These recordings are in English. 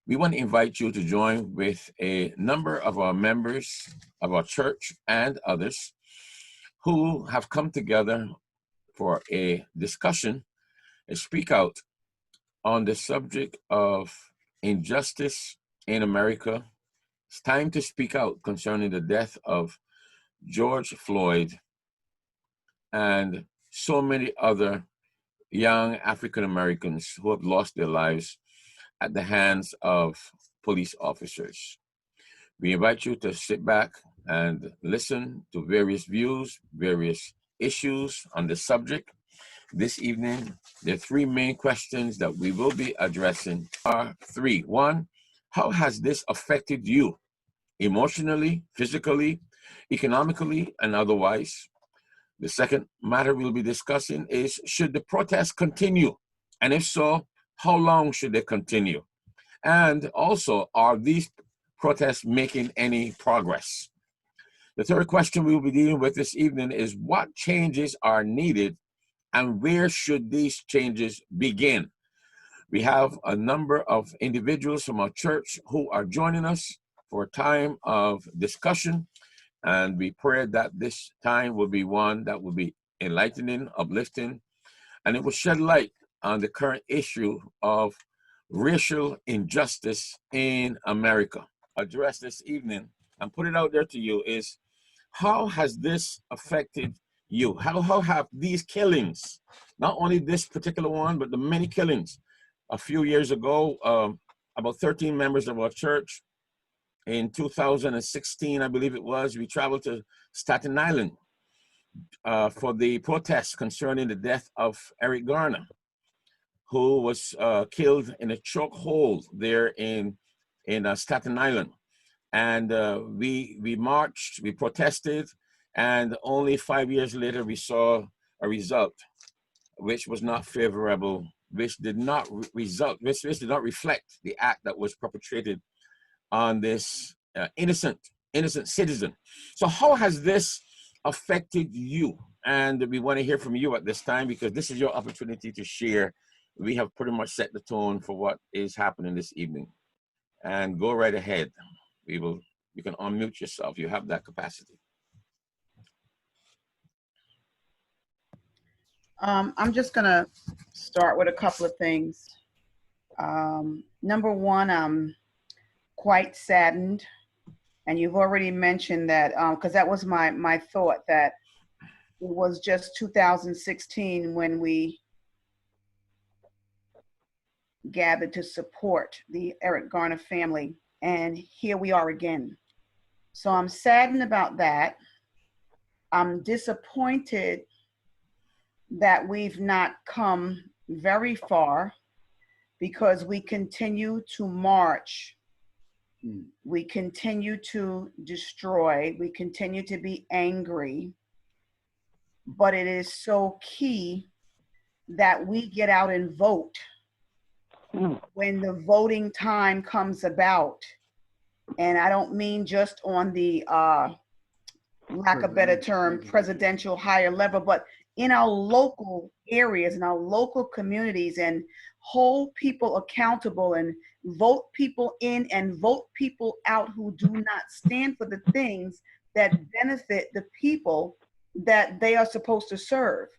we want to invite you to join with a number of our members of our church and others who have come together for a discussion and speak out on the subject of injustice in America. It's time to speak out concerning the death of George Floyd and so many other young African Americans who have lost their lives at the hands of police officers. We invite you to sit back and listen to various views, various issues on the subject. This evening, the three main questions that we will be addressing are three. One, how has this affected you emotionally, physically, economically, and otherwise? The second matter we'll be discussing is, should the protests continue? And if so, how long should they continue? And also, are these protests making any progress? The third question we will be dealing with this evening is, what changes are needed and where should these changes begin? We have a number of individuals from our church who are joining us for a time of discussion, and we pray that this time will be one that will be enlightening, uplifting, and it will shed light on the current issue of racial injustice in America. Address this evening and put it out there to you is, how has this affected you? How have these killings, not only this particular one, but the many killings? A few years ago, about 13 members of our church, in 2016, I believe it was, we traveled to Staten Island for the protests concerning the death of Eric Garner, who was killed in a chokehold there in Staten Island. And we marched, we protested, and only 5 years later we saw a result which was not favorable, which did not did not reflect the act that was perpetrated on this innocent citizen. So how has this affected you? And we want to hear from you at this time, because this is your opportunity to share. We have pretty much set the tone for what is happening this evening. And go right ahead. You can unmute yourself. You have that capacity. I'm just gonna start with a couple of things. Number one, I'm quite saddened, and you've already mentioned that, because that was my thought, that it was just 2016 when we gathered to support the Eric Garner family, and here we are again. So I'm saddened about that. I'm disappointed that we've not come very far, because we continue to march, we continue to destroy, we continue to be angry, but it is so key that we get out and vote when the voting time comes about. And I don't mean just on the, lack of better term, presidential higher level, but in our local areas, in our local communities, and hold people accountable and vote people in and vote people out who do not stand for the things that benefit the people that they are supposed to serve.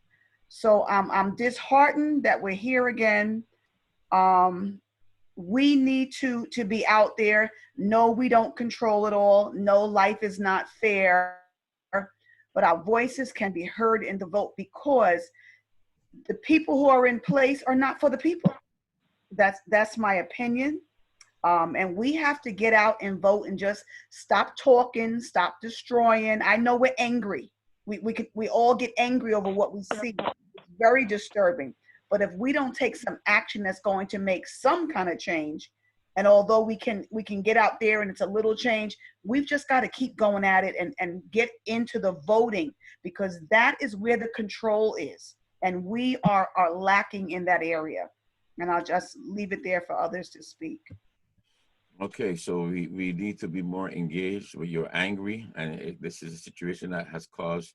So I'm disheartened that we're here again. We need to be out there. No, we don't control it all. No, life is not fair. But our voices can be heard in the vote, because the people who are in place are not for the people. That's my opinion. And we have to get out and vote and just stop talking, stop destroying. I know we're angry. We all get angry over what we see. It's very disturbing. But if we don't take some action that's going to make some kind of change, and although we can get out there and it's a little change, we've just got to keep going at it and get into the voting, because that is where the control is. And we are lacking in that area. And I'll just leave it there for others to speak. Okay, so we need to be more engaged. When you're angry, and this is a situation that has caused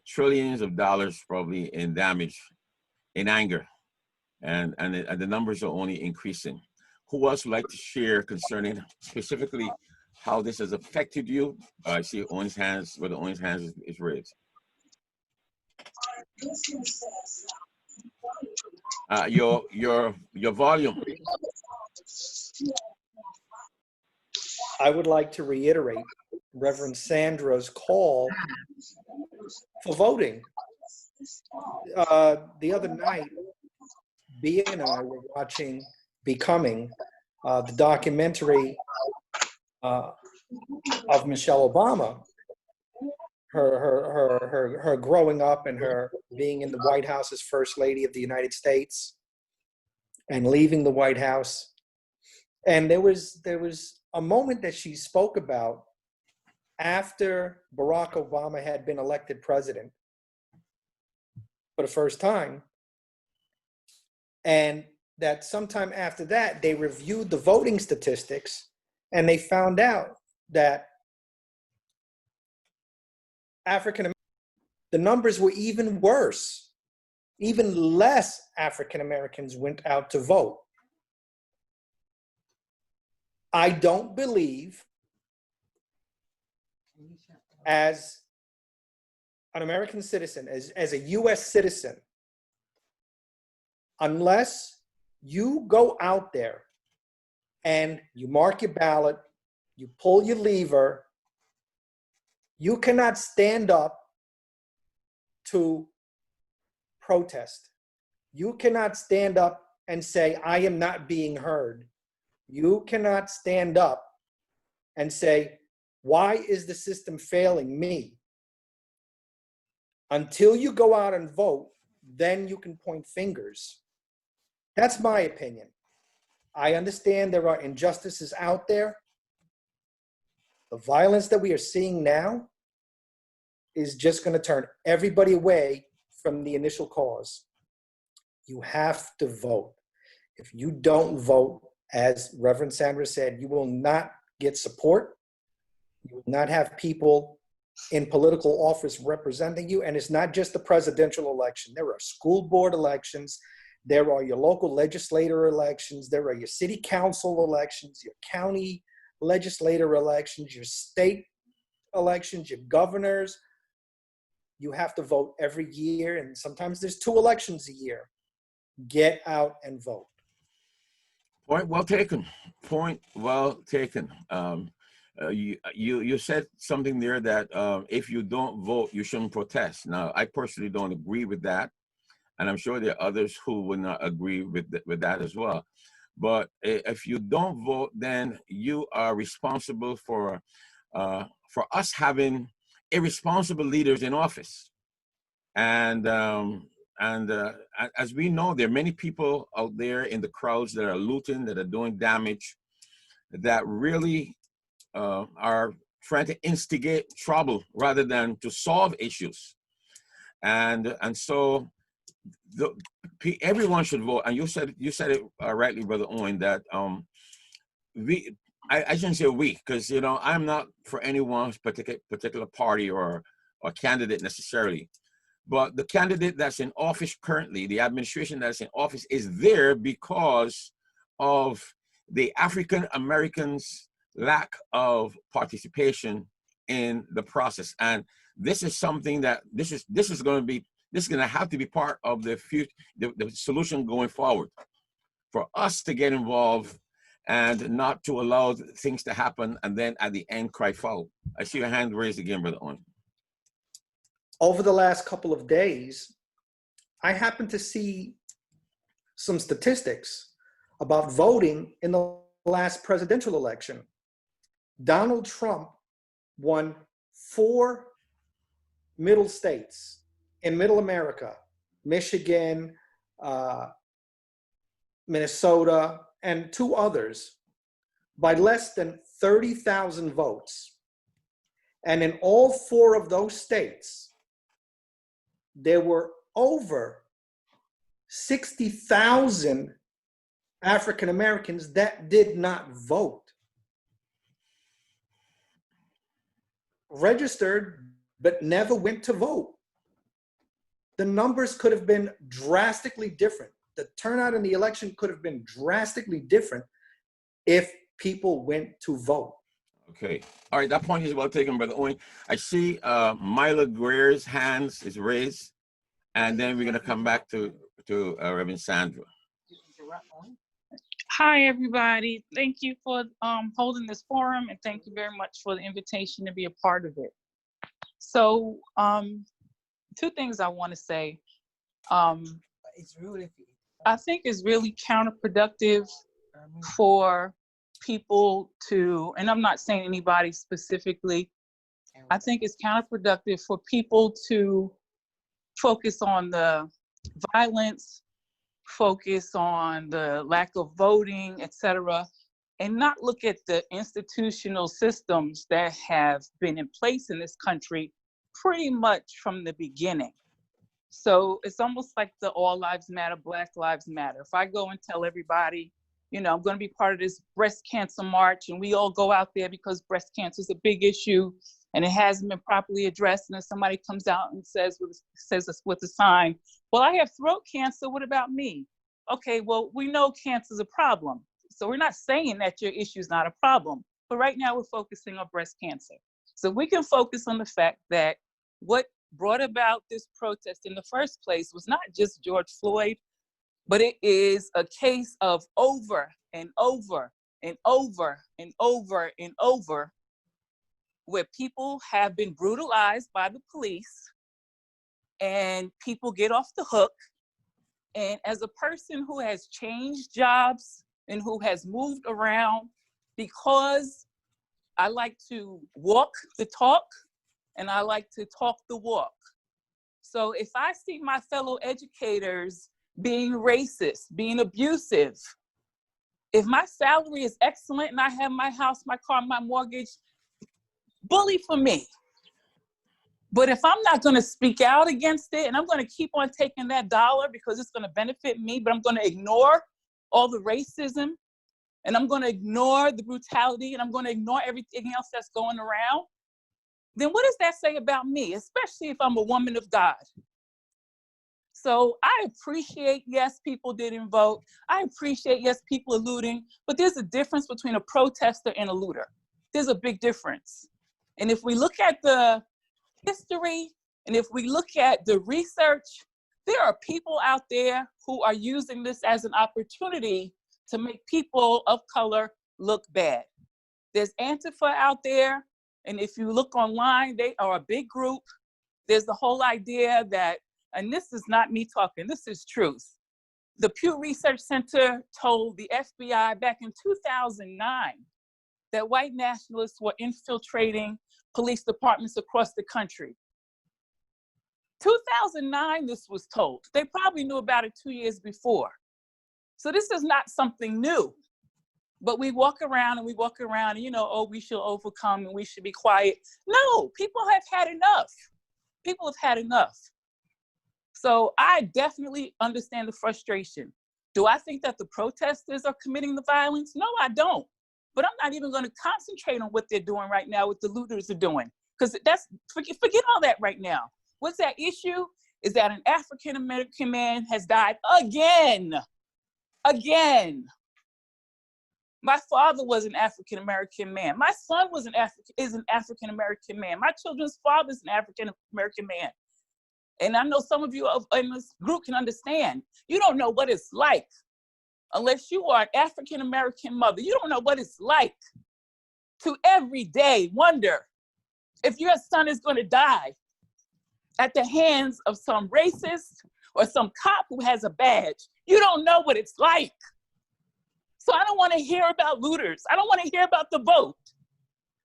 trillions of dollars probably in damage, in anger, and the numbers are only increasing. who else would like to share concerning specifically how this has affected you? I see Owen's hands, where the Owen's hands is raised. Your volume. I would like to reiterate Reverend Sandra's call for voting. The other night, B and I were watching Becoming, the documentary of Michelle Obama, her growing up and her being in the White House as First Lady of the United States and leaving the White House. And there was a moment that she spoke about after Barack Obama had been elected president for the first time. And that sometime after that, they reviewed the voting statistics and they found out that the numbers were even worse. Even less African Americans went out to vote. I don't believe, as an American citizen, as a US citizen, unless you go out there and you mark your ballot, you pull your lever, you cannot stand up to protest. You cannot stand up and say, I am not being heard. You cannot stand up and say, why is the system failing me? Until you go out and vote, then you can point fingers. That's my opinion. I understand there are injustices out there. The violence that we are seeing now is just going to turn everybody away from the initial cause. You have to vote. If you don't vote, as Reverend Sandra said, you will not get support. You will not have people in political office representing you. And it's not just the presidential election. There are school board elections. There are your local legislator elections. There are your city council elections, your county legislator elections, your state elections, your governors. You have to vote every year. And sometimes there's 2 elections a year. Get out and vote. Point well taken. Point well taken. You said something there that if you don't vote, you shouldn't protest. Now, I personally don't agree with that, and I'm sure there are others who would not agree with that as well. But if you don't vote, then you are responsible for us having irresponsible leaders in office. And as we know, there are many people out there in the crowds that are looting, that are doing damage, that really are trying to instigate trouble rather than to solve issues. And so everyone should vote. And you said it rightly, Brother Owen, that I shouldn't say we, because I'm not for anyone's particular party or candidate necessarily. But the candidate that's in office currently, the administration that's in office, is there because of the African Americans' lack of participation in the process. And this is something that this is going to have to be part of the future, the solution going forward, for us to get involved and not to allow things to happen and then at the end cry foul. I see your hand raised again, Brother Owen. Over the last couple of days, I happened to see some statistics about voting in the last presidential election. Donald Trump won 4 middle states in middle America, Michigan, Minnesota, and 2 others, by less than 30,000 votes. And in all 4 of those states, there were over 60,000 African Americans that did not vote. Registered, but never went to vote. The numbers could have been drastically different. The turnout in the election could have been drastically different if people went to vote. Okay. All right. That point is well taken, Brother Owen. I see Mila Greer's hands is raised, and then we're going to come back to Reverend Sandra. Hi, everybody. Thank you for holding this forum, and thank you very much for the invitation to be a part of it. So, two things I want to say. I think it's really counterproductive for people to, and I'm not saying anybody specifically, I think it's counterproductive for people to focus on the violence, focus on the lack of voting, etc., and not look at the institutional systems that have been in place in this country pretty much from the beginning. So it's almost like the All Lives Matter, Black Lives Matter. If I go and tell everybody, you know, I'm going to be part of this breast cancer march, and we all go out there because breast cancer is a big issue and it hasn't been properly addressed, and then somebody comes out and says with a sign, well, I have throat cancer, what about me? Okay, well, we know cancer is a problem. So we're not saying that your issue is not a problem, but right now we're focusing on breast cancer. So we can focus on the fact that what brought about this protest in the first place was not just George Floyd, but it is a case of over and over and over and over and over where people have been brutalized by the police and people get off the hook. And as a person who has changed jobs and who has moved around, because I like to walk the talk and I like to talk the walk. So if I see my fellow educators being racist, being abusive, if my salary is excellent and I have my house, my car, my mortgage, bully for me. But if I'm not going to speak out against it and I'm going to keep on taking that dollar because it's going to benefit me, but I'm going to ignore all the racism and I'm going to ignore the brutality and I'm going to ignore everything else that's going around, then what does that say about me, especially if I'm a woman of God? So I appreciate, yes, people didn't vote. I appreciate, yes, people are looting, but there's a difference between a protester and a looter. There's a big difference. And if we look at the history and if we look at the research, there are people out there who are using this as an opportunity to make people of color look bad. There's Antifa out there, and if you look online, they are a big group. There's the whole idea that, and this is not me talking, this is truth. The Pew Research Center told the FBI back in 2009 that white nationalists were infiltrating police departments across the country. 2009, this was told. They probably knew about it 2 years before. So this is not something new. But we walk around and, you know, oh, we should overcome and we should be quiet. No, people have had enough. People have had enough. So I definitely understand the frustration. Do I think that the protesters are committing the violence? No, I don't. But I'm not even going to concentrate on what they're doing right now, what the looters are doing. Because forget all that right now. What's that issue? Is that an African-American man has died again. Again. My father was an African-American man. My son is an African-American man. My children's father is an African-American man. And I know some of you in this group can understand. You don't know what it's like unless you are an African-American mother. You don't know what it's like to every day wonder if your son is going to die at the hands of some racist or some cop who has a badge. You don't know what it's like. So I don't want to hear about looters. I don't want to hear about the vote.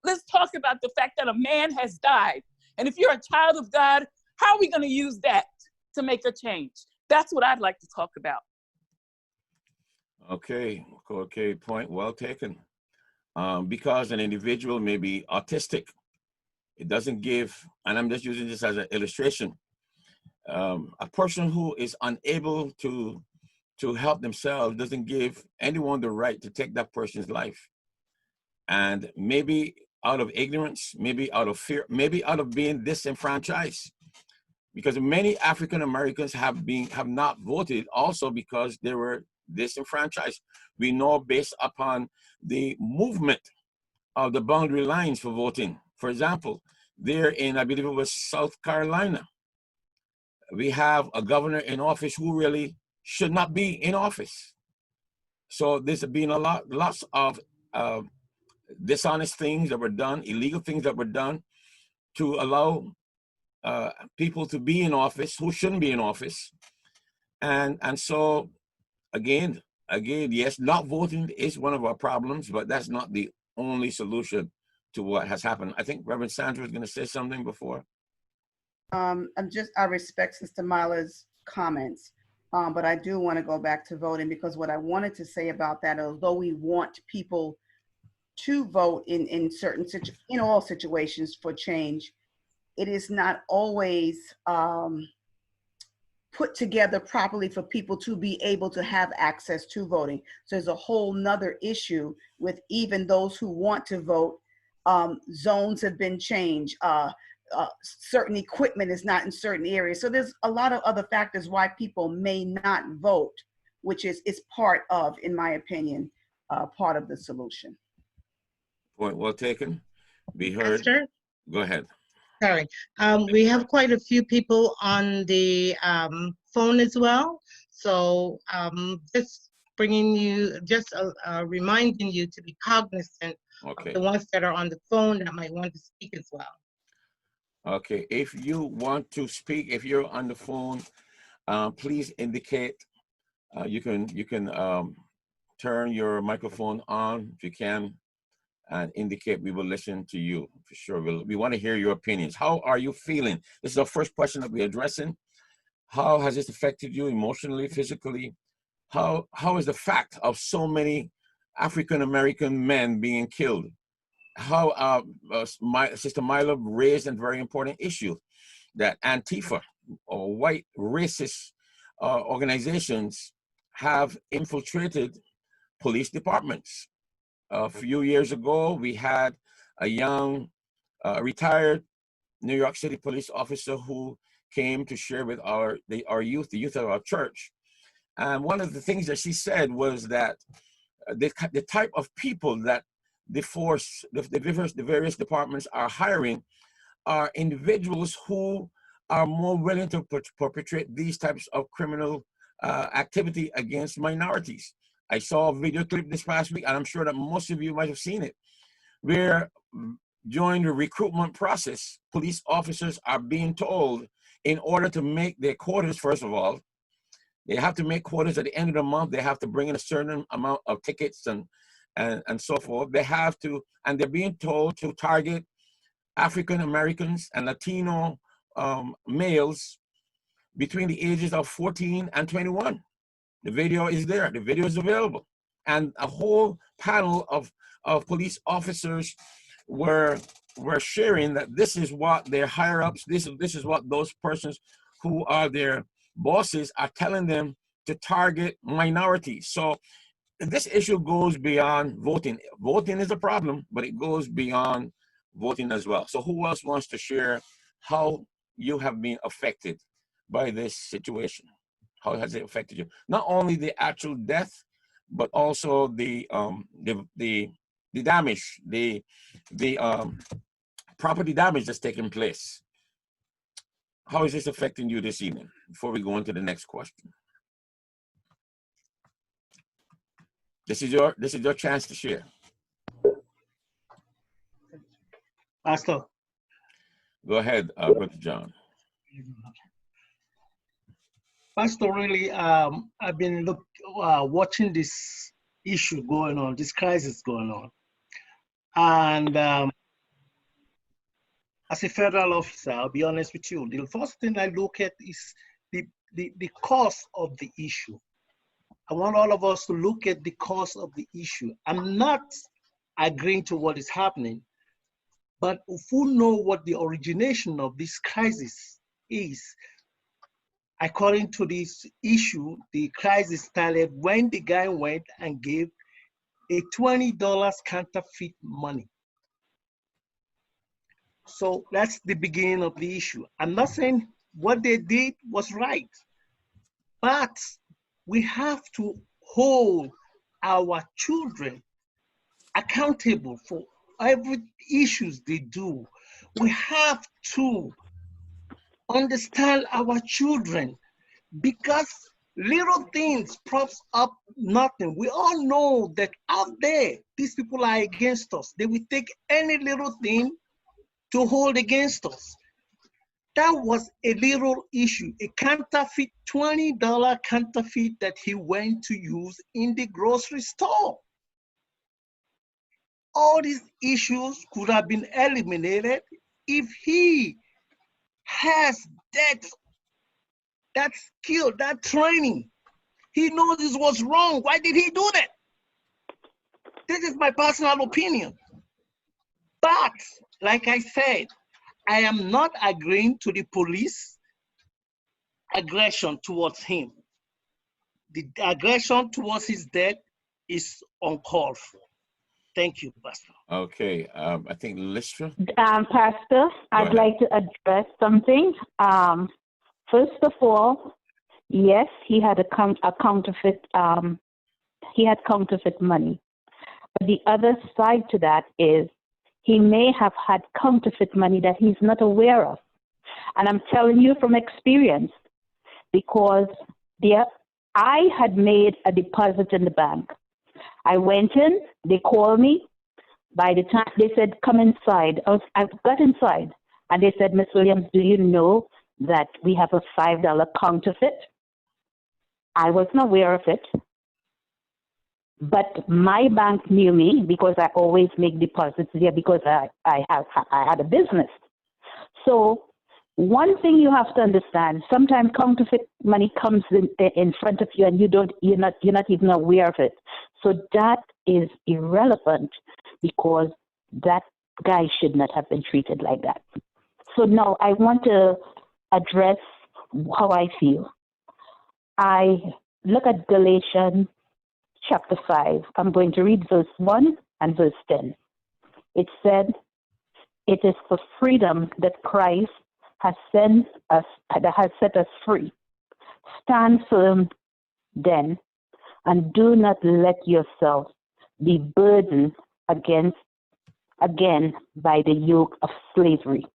Let's talk about the fact that a man has died. And if you're a child of God, how are we going to use that to make a change? That's what I'd like to talk about. Okay, point well taken. Because an individual may be autistic, it doesn't give, and I'm just using this as an illustration, a person who is unable to help themselves doesn't give anyone the right to take that person's life. And maybe out of ignorance, maybe out of fear, maybe out of being disenfranchised. Because many African Americans have not voted also because they were disenfranchised. We know based upon the movement of the boundary lines for voting. For example, there in, I believe it was South Carolina, we have a governor in office who really should not be in office. So there's been lots of dishonest things that were done, illegal things that were done to allow people to be in office who shouldn't be in office. And so again, yes, not voting is one of our problems, but that's not the only solution to what has happened. I think Reverend Sandra was going to say something before. I respect Sister Myla's comments, but I do want to go back to voting, because what I wanted to say about that, although we want people to vote in certain in all situations for change, it is not always put together properly for people to be able to have access to voting. So there's a whole nother issue with even those who want to vote. Zones have been changed. Certain equipment is not in certain areas. So there's a lot of other factors why people may not vote, which is part of, in my opinion, part of the solution. Point well taken. Be heard. Pastor? Go ahead. Sorry. We have quite a few people on the phone as well. So just bringing you, just reminding you to be cognizant Okay. of the ones that are on the phone that might want to speak as well. Okay, if you want to speak, if you're on the phone, please indicate. You can turn your microphone on if you can, and indicate. We will listen to you for sure. We want to hear your opinions. How are you feeling? This is our first question that we're addressing. How has this affected you emotionally, physically? How is the fact of so many African American men being killed? How my Sister Myla raised a very important issue that Antifa or white racist organizations have infiltrated police departments. A few years ago, we had a young retired New York City police officer who came to share with our youth, the youth of our church. And one of the things that she said was that the type of people that the various departments are hiring are individuals who are more willing to perpetrate these types of criminal activity against minorities. I saw a video clip this past week, and I'm sure that most of you might have seen it, where during the recruitment process, police officers are being told, in order to make their quotas, first of all, they have to make quotas at the end of the month. They have to bring in a certain amount of tickets and so forth. They have to, and they're being told to target African Americans and Latino males between the ages of 14 and 21. The video is there. The video is available. And a whole panel of police officers were sharing that this is what their higher ups, this is what those persons who are their bosses are telling them to target minorities. So this issue goes beyond voting. Voting is a problem, but it goes beyond voting as well. So who else wants to share how you have been affected by this situation? How has it affected you? Not only the actual death, but also the damage, the property damage that's taken place. How is this affecting you this evening? Before we go into the next question, this is your chance to share. Pastor. Go ahead, Brother John. Pastor, really, I've been watching this issue going on, this crisis going on. And as a federal officer, I'll be honest with you, the first thing I look at is the cause of the issue. I want all of us to look at the cause of the issue. I'm not agreeing to what is happening, but if we know what the origination of this crisis is, according to this issue, the crisis started when the guy went and gave a $20 counterfeit money. So that's the beginning of the issue. I'm not saying what they did was right, but we have to hold our children accountable for every issues they do. We have to understand our children because little things props up nothing. We all know that out there, these people are against us. They will take any little thing to hold against us. That was a little issue, a counterfeit $20 counterfeit that he went to use in the grocery store. All these issues could have been eliminated if he has that skill, that training. He knows this was wrong. Why did he do that? This is my personal opinion. But like I said, I am not agreeing to the police aggression towards him. The aggression towards his death is uncalled for. Thank you, Pastor. Okay, I think Listra. Pastor, I'd ahead. like to address something. First of all, yes, he had a counterfeit. He had counterfeit money. But the other side to that is he may have had counterfeit money that he's not aware of. And I'm telling you from experience, because I had made a deposit in the bank. I went in, they called me. By the time they said, come inside, I got inside and they said, Miss Williams, do you know that we have a $5 counterfeit? I wasn't aware of it, but my bank knew me because I always make deposits there because I had a business. So one thing you have to understand, sometimes counterfeit money comes in front of you and you're not even aware of it. So that is irrelevant because that guy should not have been treated like that. So now I want to address how I feel. I look at Galatians chapter 5. I'm going to read verse 1 and verse 10. It said, it is for freedom that Christ has set us free. Stand firm then, and do not let yourself be burdened again by the yoke of slavery.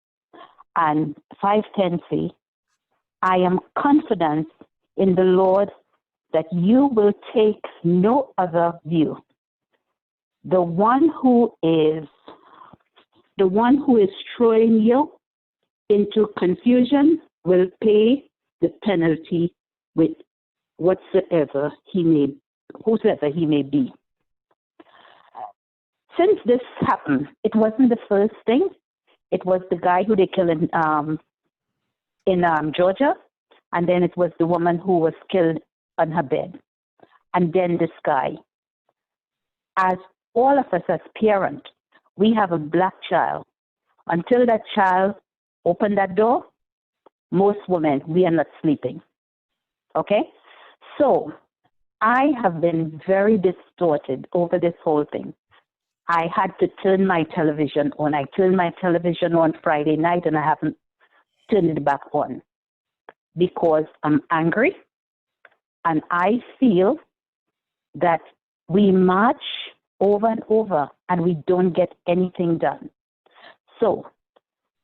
And 5:10 say, I am confident in the Lord that you will take no other view. The one who is throwing you into confusion will pay the penalty with whosoever he may be. Since this happened, it wasn't the first thing. It was the guy who they killed in Georgia, and then it was the woman who was killed on her bed, and then this guy. As all of us as parents, we have a black child. Until that child open that door, most women, we are not sleeping. Okay? So I have been very distorted over this whole thing. I had to turn my television on. I turned my television on Friday night and I haven't turned it back on because I'm angry and I feel that we march over and over and we don't get anything done. So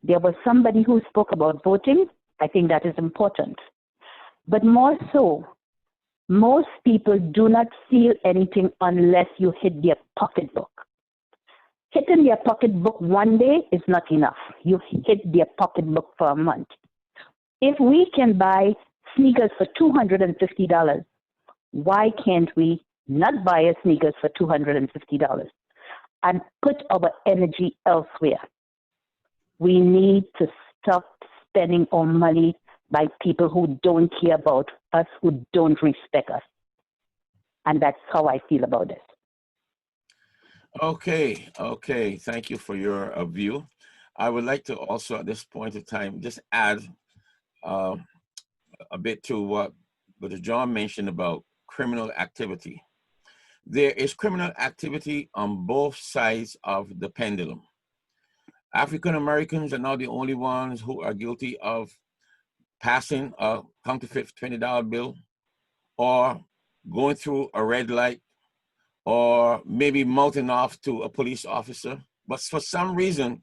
there was somebody who spoke about voting. I think that is important. But more so, most people do not feel anything unless you hit their pocketbook. Hitting their pocketbook one day is not enough. You hit their pocketbook for a month. If we can buy sneakers for $250, why can't we not buy a sneakers for $250 and put our energy elsewhere? We need to stop spending our money by people who don't care about us, who don't respect us. And that's how I feel about this. Okay. Thank you for your view. I would like to also, at this point of time, just add a bit to what Brother John mentioned about criminal activity. There is criminal activity on both sides of the pendulum. African Americans are now the only ones who are guilty of passing a counterfeit $20 bill or going through a red light or maybe mouthing off to a police officer. But for some reason,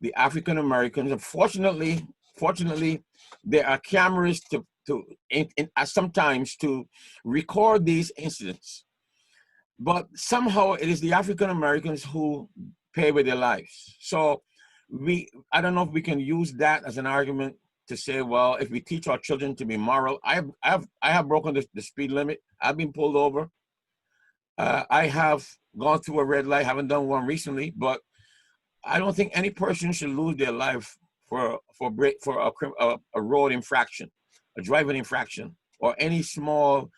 the African Americans, unfortunately, fortunately, there are cameras sometimes to record these incidents. But somehow it is the African Americans who pay with their lives. So I don't know if we can use that as an argument to say, well, if we teach our children to be moral, I have broken the speed limit. I've been pulled over. I have gone through a red light. Haven't done one recently, but I don't think any person should lose their life for a road infraction, a driving infraction, or any small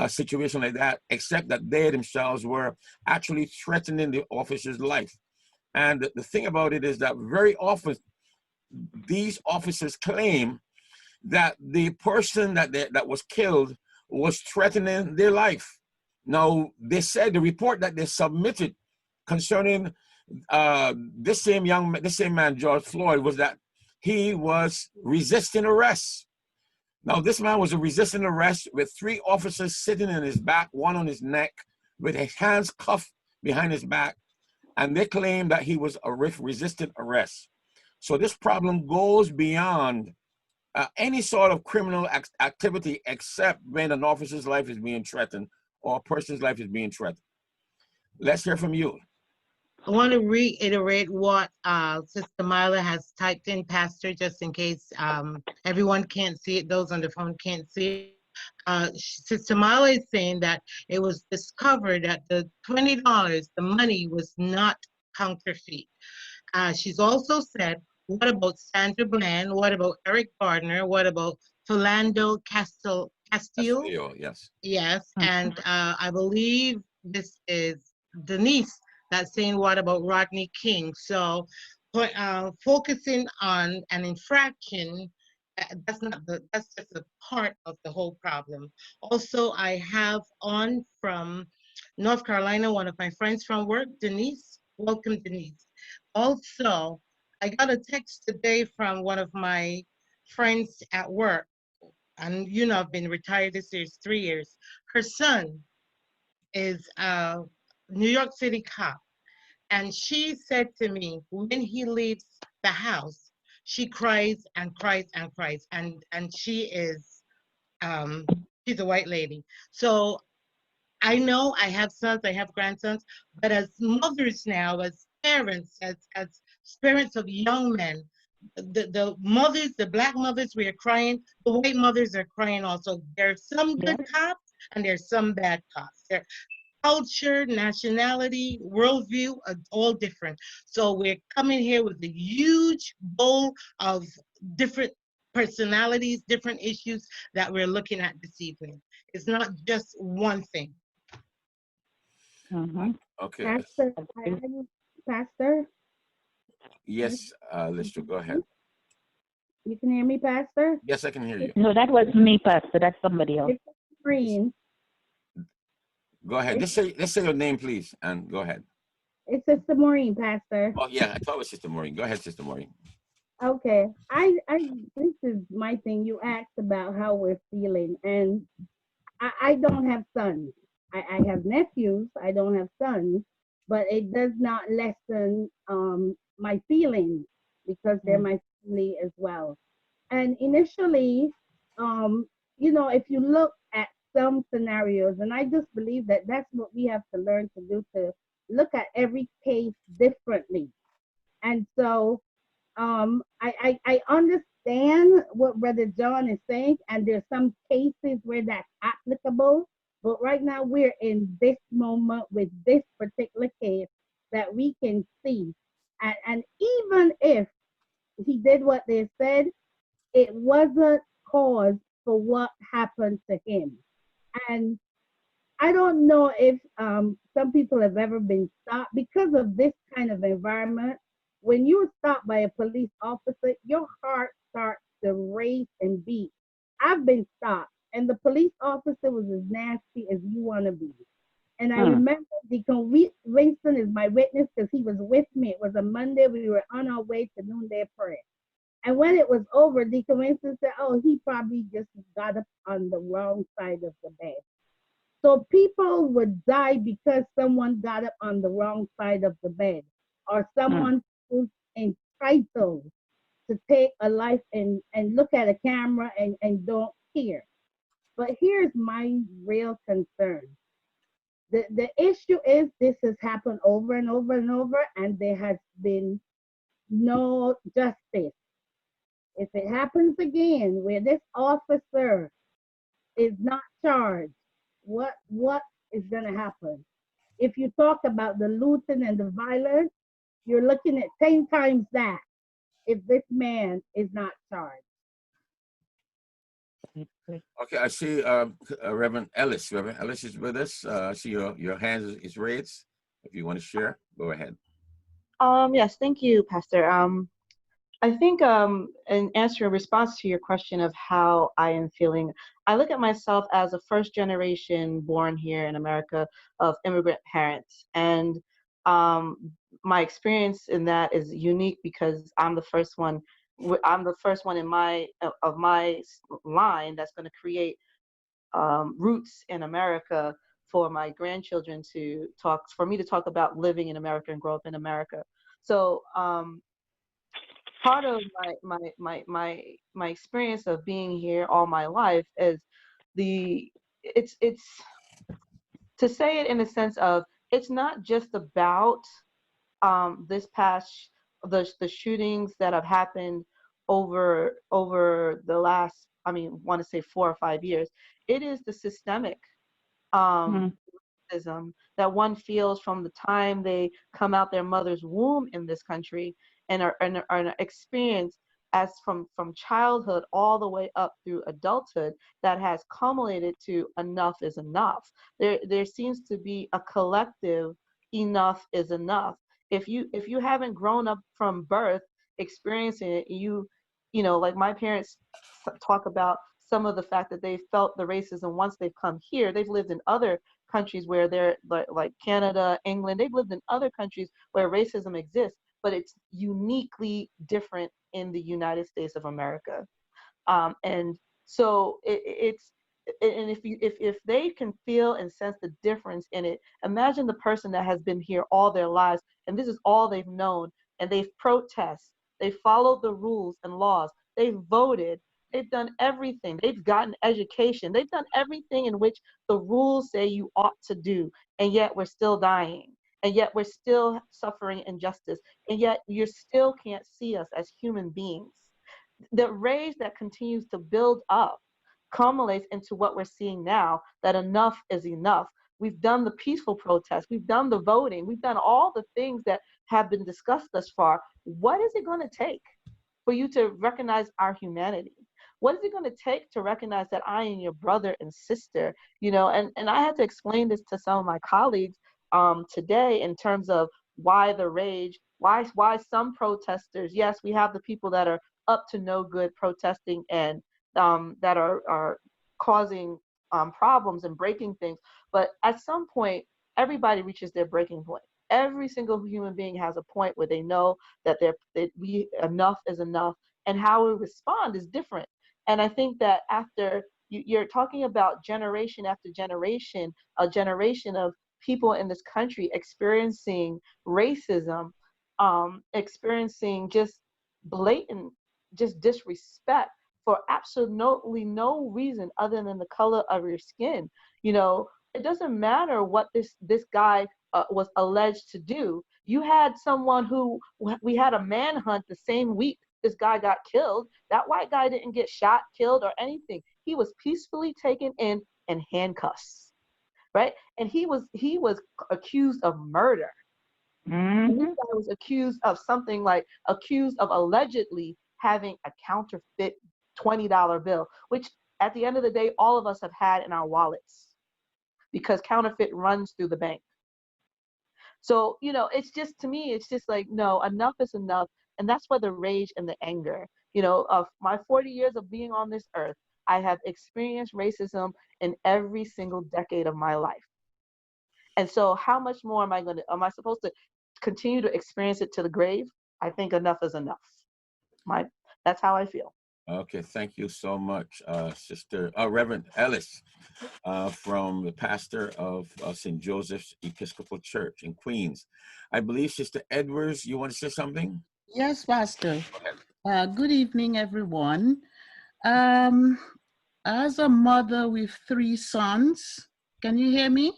situation like that, except that they themselves were actually threatening the officer's life. And the thing about it is that very often these officers claim that the person that was killed was threatening their life. Now, they said the report that they submitted concerning this same man, George Floyd, was that he was resisting arrest. Now, this man was resisting arrest with 3 officers sitting in his back, one on his neck, with his hands cuffed behind his back, and they claim that he was resisting arrest. So this problem goes beyond any sort of criminal activity, except when an officer's life is being threatened or a person's life is being threatened. Let's hear from you. I want to reiterate what Sister Myla has typed in, Pastor, just in case everyone can't see it, those on the phone can't see it. Sister Myla is saying that it was discovered that the $20, the money was not counterfeit. She's also said, what about Sandra Bland? What about Eric Gardner? What about Philando Castillo? Yes. Yes, and I believe this is Denise that's saying, what about Rodney King? So focusing on an infraction, that's just a part of the whole problem. Also, I have on from North Carolina, one of my friends from work, Denise. Welcome, Denise. Also, I got a text today from one of my friends at work, and I've been retired this year, 3 years. Her son is a New York City cop, and she said to me, when he leaves the house, she cries and cries and cries, and she is she's a white lady. So I know I have sons, I have grandsons, but as mothers now, as parents, as parents of young men, the mothers, the Black mothers, we are crying. The white mothers are crying also. There's some good cops and there's some bad cops. Their culture, nationality, worldview are all different. So we're coming here with a huge bowl of different personalities, different issues that we're looking at this evening. It's not just one thing. Okay. Pastor, Pastor, Yes, Lister, go ahead. you can hear me, Pastor? Yes, I can hear you. No, that was me, Pastor. That's somebody else. It's Maureen. Go ahead. Let's say your name, please, and go ahead. It's Sister Maureen, Pastor. Oh, yeah, I thought it was Sister Maureen. Go ahead, Sister Maureen. Okay, this is my thing. You asked about how we're feeling, and I don't have sons. I have nephews. I don't have sons, but it does not lessen my feelings because they're my family as well. And initially, if you look at some scenarios, and I just believe that that's what we have to learn to do, to look at every case differently. And so I understand what Brother John is saying, and there's some cases where that's applicable. But right now we're in this moment with this particular case that we can see. And even if he did what they said, it wasn't cause for what happened to him. And I don't know if some people have ever been stopped because of this kind of environment. When you're stopped by a police officer, your heart starts to race and beat. I've been stopped, and the police officer was as nasty as you want to be. And I remember Deacon Winston is my witness because he was with me. It was a Monday. We were on our way to noonday prayer. And when it was over, Deacon Winston said, oh, he probably just got up on the wrong side of the bed. So people would die because someone got up on the wrong side of the bed, or someone who's entitled to take a life and look at a camera and don't care. But here's my real concern. The issue is this has happened over and over and over, and there has been no justice. If it happens again where this officer is not charged, what is gonna happen? If you talk about the looting and the violence, you're looking at 10 times that if this man is not charged. Okay, I see Reverend Ellis. Reverend Ellis is with us. I see your hand is raised. If you want to share, go ahead. Yes, thank you, Pastor. I think in answer in response to your question of how I am feeling, I look at myself as a first generation born here in America of immigrant parents. And my experience in that is unique because I'm the first one. I'm the first one in my of my line that's going to create roots in America for my grandchildren to talk, for me to talk about living in America and grow up in America. So part of my experience of being here all my life is it's to say it in a sense of it's not just about this past the shootings that have happened over the last, I mean, want to say 4 or 5 years. It is the systemic racism that one feels from the time they come out their mother's womb in this country and are experienced as from childhood all the way up through adulthood that has culminated to enough is enough. There seems to be a collective enough is enough. If you haven't grown up from birth experiencing it, you know, like my parents talk about some of the fact that they felt the racism once they've come here. They've lived in other countries where they're like Canada, England. They've lived in other countries where racism exists, but it's uniquely different in the United States of America. And so it's and if they can feel and sense the difference in it, imagine the person that has been here all their lives and this is all they've known, and they've protested, they followed the rules and laws, they've voted, they've done everything, they've gotten education, they've done everything in which the rules say you ought to do, and yet we're still dying, and yet we're still suffering injustice, and yet you still can't see us as human beings. The rage that continues to build up culminates into what we're seeing now, that enough is enough. We've done the peaceful protests, we've done the voting, we've done all the things that have been discussed thus far. What is it going to take for you to recognize our humanity? What is it going to take to recognize that I am your brother and sister? You know, and I had to explain this to some of my colleagues today in terms of why the rage, why some protesters, yes, we have the people that are up to no good protesting and that are causing problems and breaking things. But at some point, everybody reaches their breaking point. Every single human being has a point where they know that enough is enough, and how we respond is different. And I think that after you're talking about generation after generation, a generation of people in this country experiencing racism, experiencing just blatant, just disrespect for absolutely no reason other than the color of your skin. You know, it doesn't matter what this guy was alleged to do. You had someone who, we had a manhunt the same week this guy got killed. That white guy didn't get shot, killed, or anything. He was peacefully taken in and handcuffs, right? And he was accused of murder. And this guy was accused of something like, accused of allegedly having a counterfeit $20 bill, which at the end of the day, all of us have had in our wallets because counterfeit runs through the bank. So, you know, it's just, to me, it's just like, no, enough is enough. And that's where the rage and the anger, you know, of my 40 years of being on this earth, I have experienced racism in every single decade of my life. And so how much more am I supposed to continue to experience it to the grave? I think enough is enough. That's how I feel. Okay, thank you so much, Sister Reverend Ellis, from the pastor of St. Joseph's Episcopal Church in Queens. I believe Sister Edwards, you want to say something? Yes, Pastor. Go ahead. Good evening, everyone. Um, as a mother with 3 sons, can you hear me?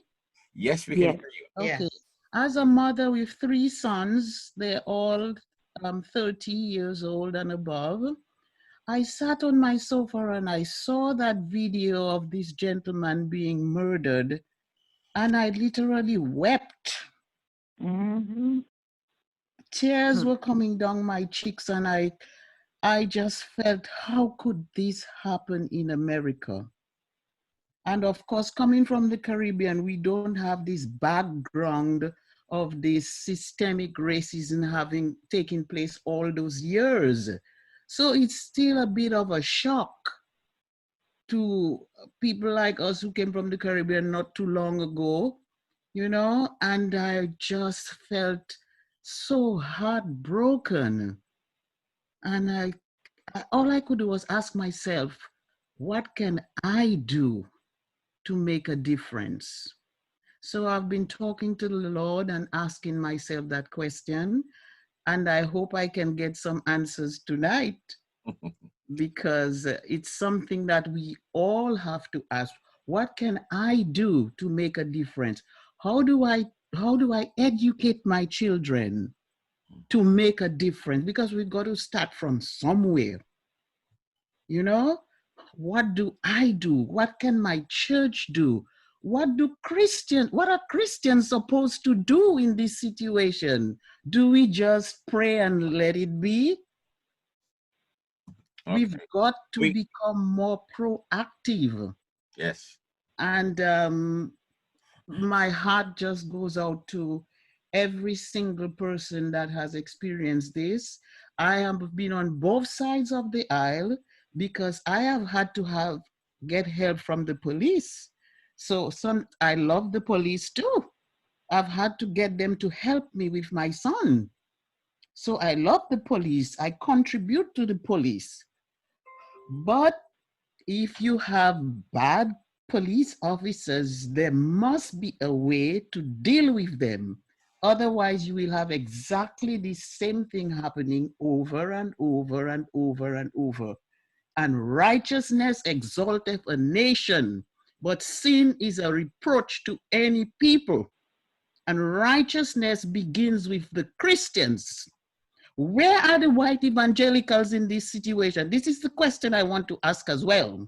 Yes, we can Yes. hear you. Okay. Yes. As a mother with 3 sons, they're all 30 years old and above. I sat on my sofa and I saw that video of this gentleman being murdered, and I literally wept. Mm-hmm. Tears were coming down my cheeks, and I just felt, how could this happen in America? And of course, coming from the Caribbean, we don't have this background of this systemic racism having taken place all those years. So it's still a bit of a shock to people like us who came from the Caribbean not too long ago, you know, and I just felt so heartbroken. And all I could do was ask myself, what can I do to make a difference? So I've been talking to the Lord and asking myself that question, and I hope I can get some answers tonight, because it's something that we all have to ask. What can I do to make a difference? How do I educate my children to make a difference? Because we've got to start from somewhere. You know, what do I do? What can my church do? What are Christians supposed to do in this situation? Do we just pray and let it be? Okay. We've got to become more proactive. Yes. And my heart just goes out to every single person that has experienced this. I have been on both sides of the aisle because I have had to get help from the police. So I love the police too. I've had to get them to help me with my son. So I love the police. I contribute to the police. But if you have bad police officers, there must be a way to deal with them. Otherwise, you will have exactly the same thing happening over and over and over and over. And righteousness exalteth a nation, but sin is a reproach to any people. And righteousness begins with the Christians. Where are the white evangelicals in this situation? This is the question I want to ask as well.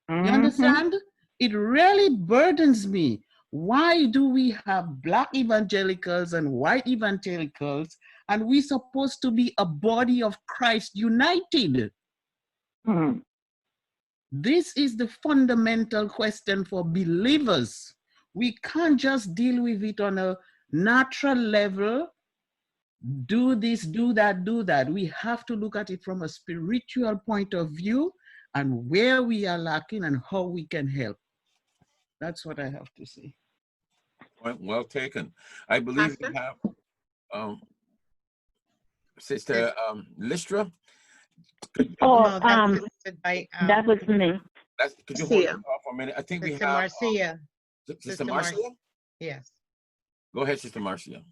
You understand? It really burdens me. Why do we have black evangelicals and white evangelicals, and we're supposed to be a body of Christ united? This is the fundamental question for believers. We can't just deal with it on a natural level. Do this, do that, do that. We have to look at it from a spiritual point of view and where we are lacking and how we can help. That's what I have to say. Well taken. I believe we have Sister Listra. No, that's listed by that was me. Could you hold it for a minute? I think Sister we have Marcia. Sister Marcia. Yes. Go ahead, Sister Marcia.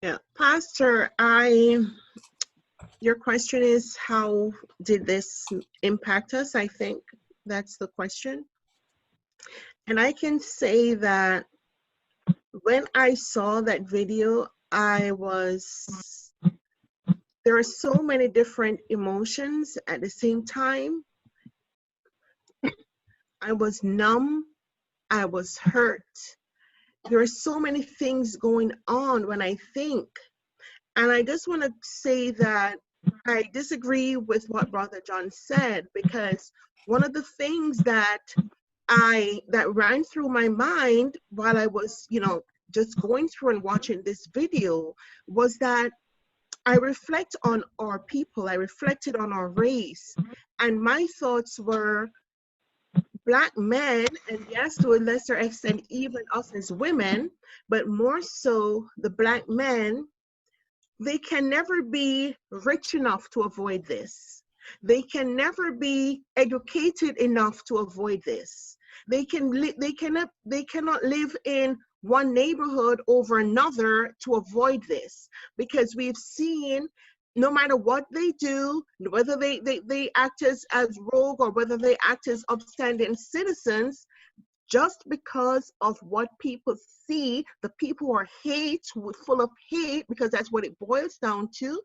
Yeah, Pastor, your question is, how did this impact us? I think that's the question. And I can say that when I saw that video, there are so many different emotions at the same time. I was numb, I was hurt. There are so many things going on when I think. And I just want to say that I disagree with what Brother John said, because one of the things that ran through my mind while I was, just going through and watching this video was that I reflect on our people, I reflected on our race, and my thoughts were Black men, and yes, to a lesser extent, even us as women, but more so the Black men, they can never be rich enough to avoid this. They can never be educated enough to avoid this. They cannot live in one neighborhood over another to avoid this, because we've seen no matter what they do, whether they act as rogue or whether they act as upstanding citizens, just because of what people see, the people who are full of hate, because that's what it boils down to.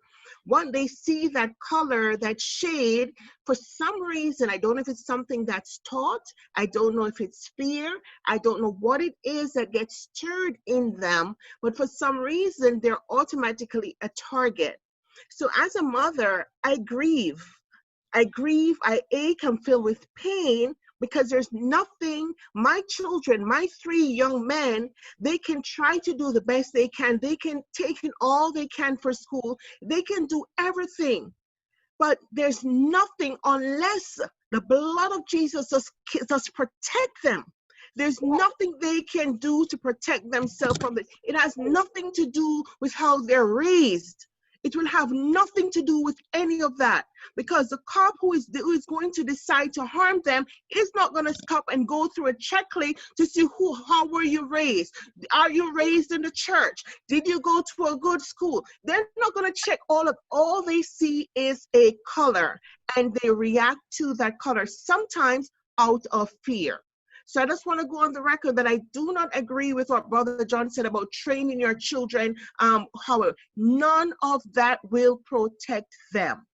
When they see that color, that shade, for some reason, I don't know if it's something that's taught, I don't know if it's fear, I don't know what it is that gets stirred in them, but for some reason, they're automatically a target. So as a mother, I grieve, I ache, I'm filled with pain, because there's nothing, my children, my 3 young men, they can try to do the best they can. They can take in all they can for school. They can do everything, but there's nothing unless the blood of Jesus does protect them. There's nothing they can do to protect themselves from it. It has nothing to do with how they're raised. It will have nothing to do with any of that, because the cop who is going to decide to harm them is not going to stop and go through a checklist to see how were you raised? Are you raised in the church? Did you go to a good school? They're not going to check all they see is a color, and they react to that color, sometimes out of fear. So I just want to go on the record that I do not agree with what Brother John said about training your children. However, none of that will protect them.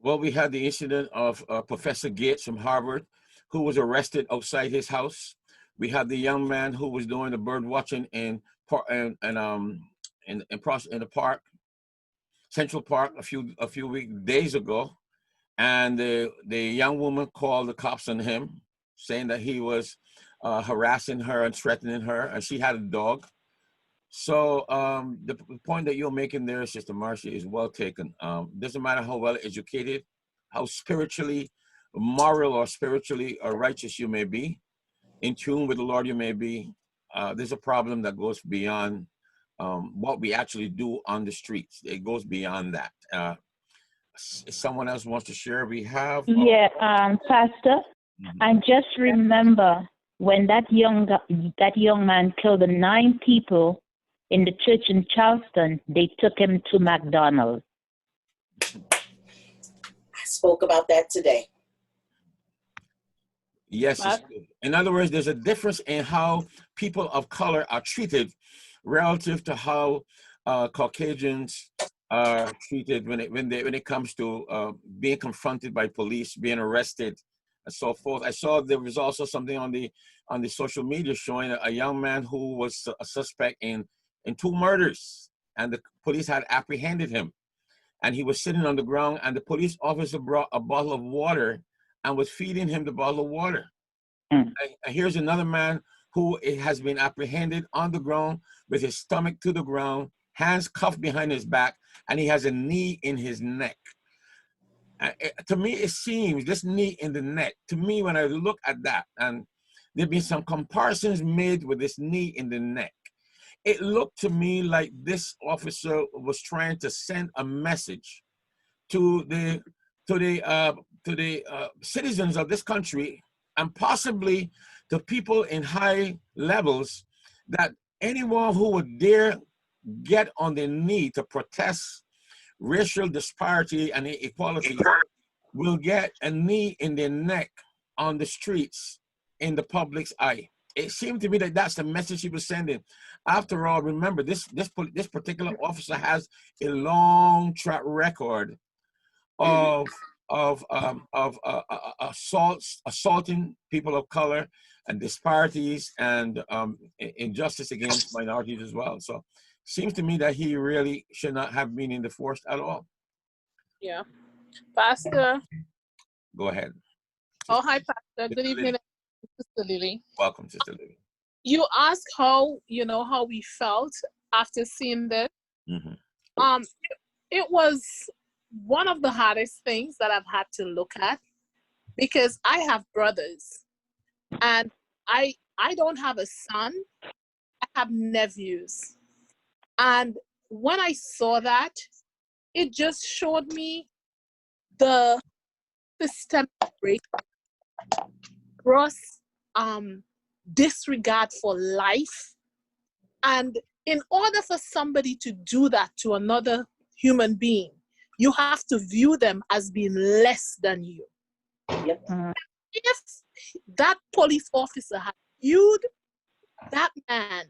Well, we had the incident of Professor Gates from Harvard, who was arrested outside his house. We had the young man who was doing the bird watching in the park, Central Park, a few days ago, and the young woman called the cops on him, saying that he was harassing her and threatening her, and she had a dog. So the point that you're making there, Sister Marcia, is well taken. Doesn't matter how well educated, how spiritually moral or spiritually righteous you may be, in tune with the Lord you may be, there's a problem that goes beyond what we actually do on the streets. It goes beyond that. If someone else wants to share, we have. Yeah, Pastor, and just remember when that young man killed the 9 people in the church in Charleston, they took him to McDonald's. I spoke about that today. Yes, in other words, there's a difference in how people of color are treated relative to how Caucasians are treated when it comes to being confronted by police, being arrested, and so forth. I saw there was also something on the social media showing a young man who was a suspect in 2 murders, and the police had apprehended him, and he was sitting on the ground, and the police officer brought a bottle of water and was feeding him the bottle of water. And here's another man who has been apprehended on the ground with his stomach to the ground, hands cuffed behind his back, and he has a knee in his neck. To me, it seems, this knee in the neck, to me, when I look at that, and there've been some comparisons made with this knee in the neck, it looked to me like this officer was trying to send a message to the citizens of this country, and possibly to people in high levels, that anyone who would dare get on their knee to protest racial disparity and inequality will get a knee in their neck on the streets in the public's eye. It seemed to me that that's the message he was sending. After all, remember, this particular officer has a long track record of assaulting people of color, and disparities, and injustice against minorities as well. So seems to me that he really should not have been in the force at all. Yeah. Pastor. Go ahead. Oh, hi, Pastor. Good evening, Sister Lily. Welcome, Sister Lily. You asked how we felt after seeing this. Mm-hmm. It was one of the hardest things that I've had to look at, because I have brothers, and I don't have a son. I have nephews. And when I saw that, it just showed me the systemic racism, gross disregard for life. And in order for somebody to do that to another human being, you have to view them as being less than you. Yep. If that police officer had viewed that man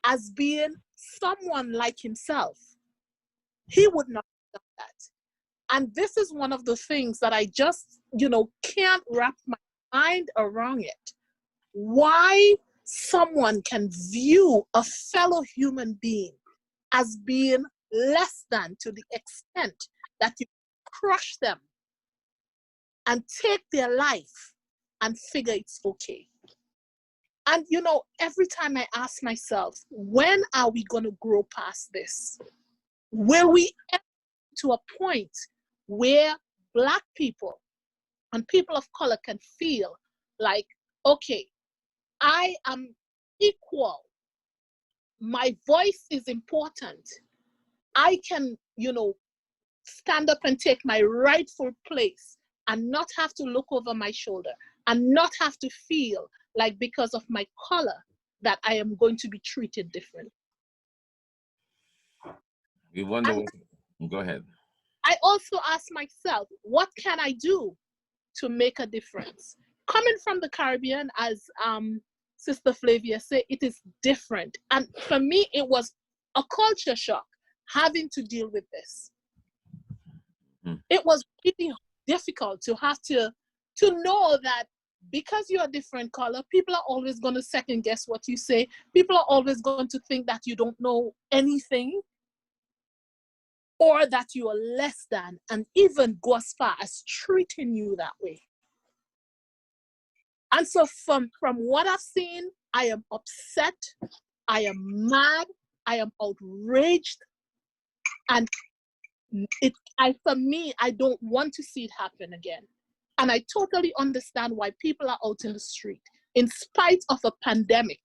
as being someone like himself, he would not have done that. And this is one of the things that I just, can't wrap my mind around it. Why someone can view a fellow human being as being less than, to the extent that you crush them and take their life and figure it's okay. And every time I ask myself, when are we going to grow past this? Will we get to a point where Black people and people of color can feel like, okay, I am equal. My voice is important. I can, stand up and take my rightful place and not have to look over my shoulder and not have to feel like because of my color that I am going to be treated differently. We wonder. Go ahead. I also ask myself, what can I do to make a difference? Coming from the Caribbean, as Sister Flavia said, it is different. And for me, it was a culture shock having to deal with this. It was really difficult to have to know that because you're a different color, people are always going to second guess what you say. People are always going to think that you don't know anything or that you are less than, and even go as far as treating you that way. And so from what I've seen, I am upset, I am mad, I am outraged, and for me, I don't want to see it happen again. And I totally understand why people are out in the street. In spite of a pandemic,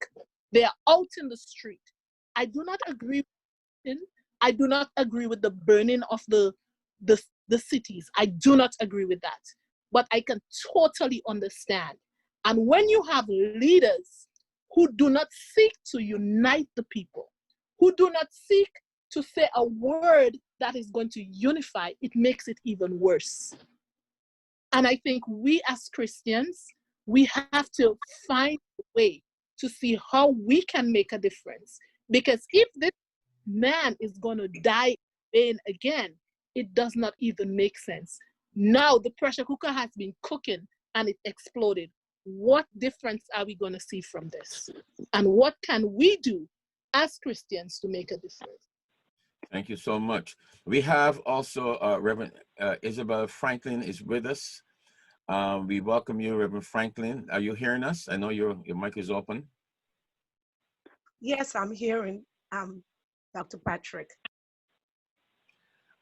they are out in the street. I do not agree with it. I do not agree with the burning of the cities. I do not agree with that. But I can totally understand. And when you have leaders who do not seek to unite the people, who do not seek to say a word that is going to unify, it makes it even worse. And I think we as Christians, we have to find a way to see how we can make a difference. Because if this man is going to die in again, it does not even make sense. Now the pressure cooker has been cooking and it exploded. What difference are we going to see from this? And what can we do as Christians to make a difference? Thank you so much. We have also Reverend Isabel Franklin is with us. We welcome you, Reverend Franklin. Are you hearing us? I know your mic is open. Yes, I'm hearing Dr. Patrick.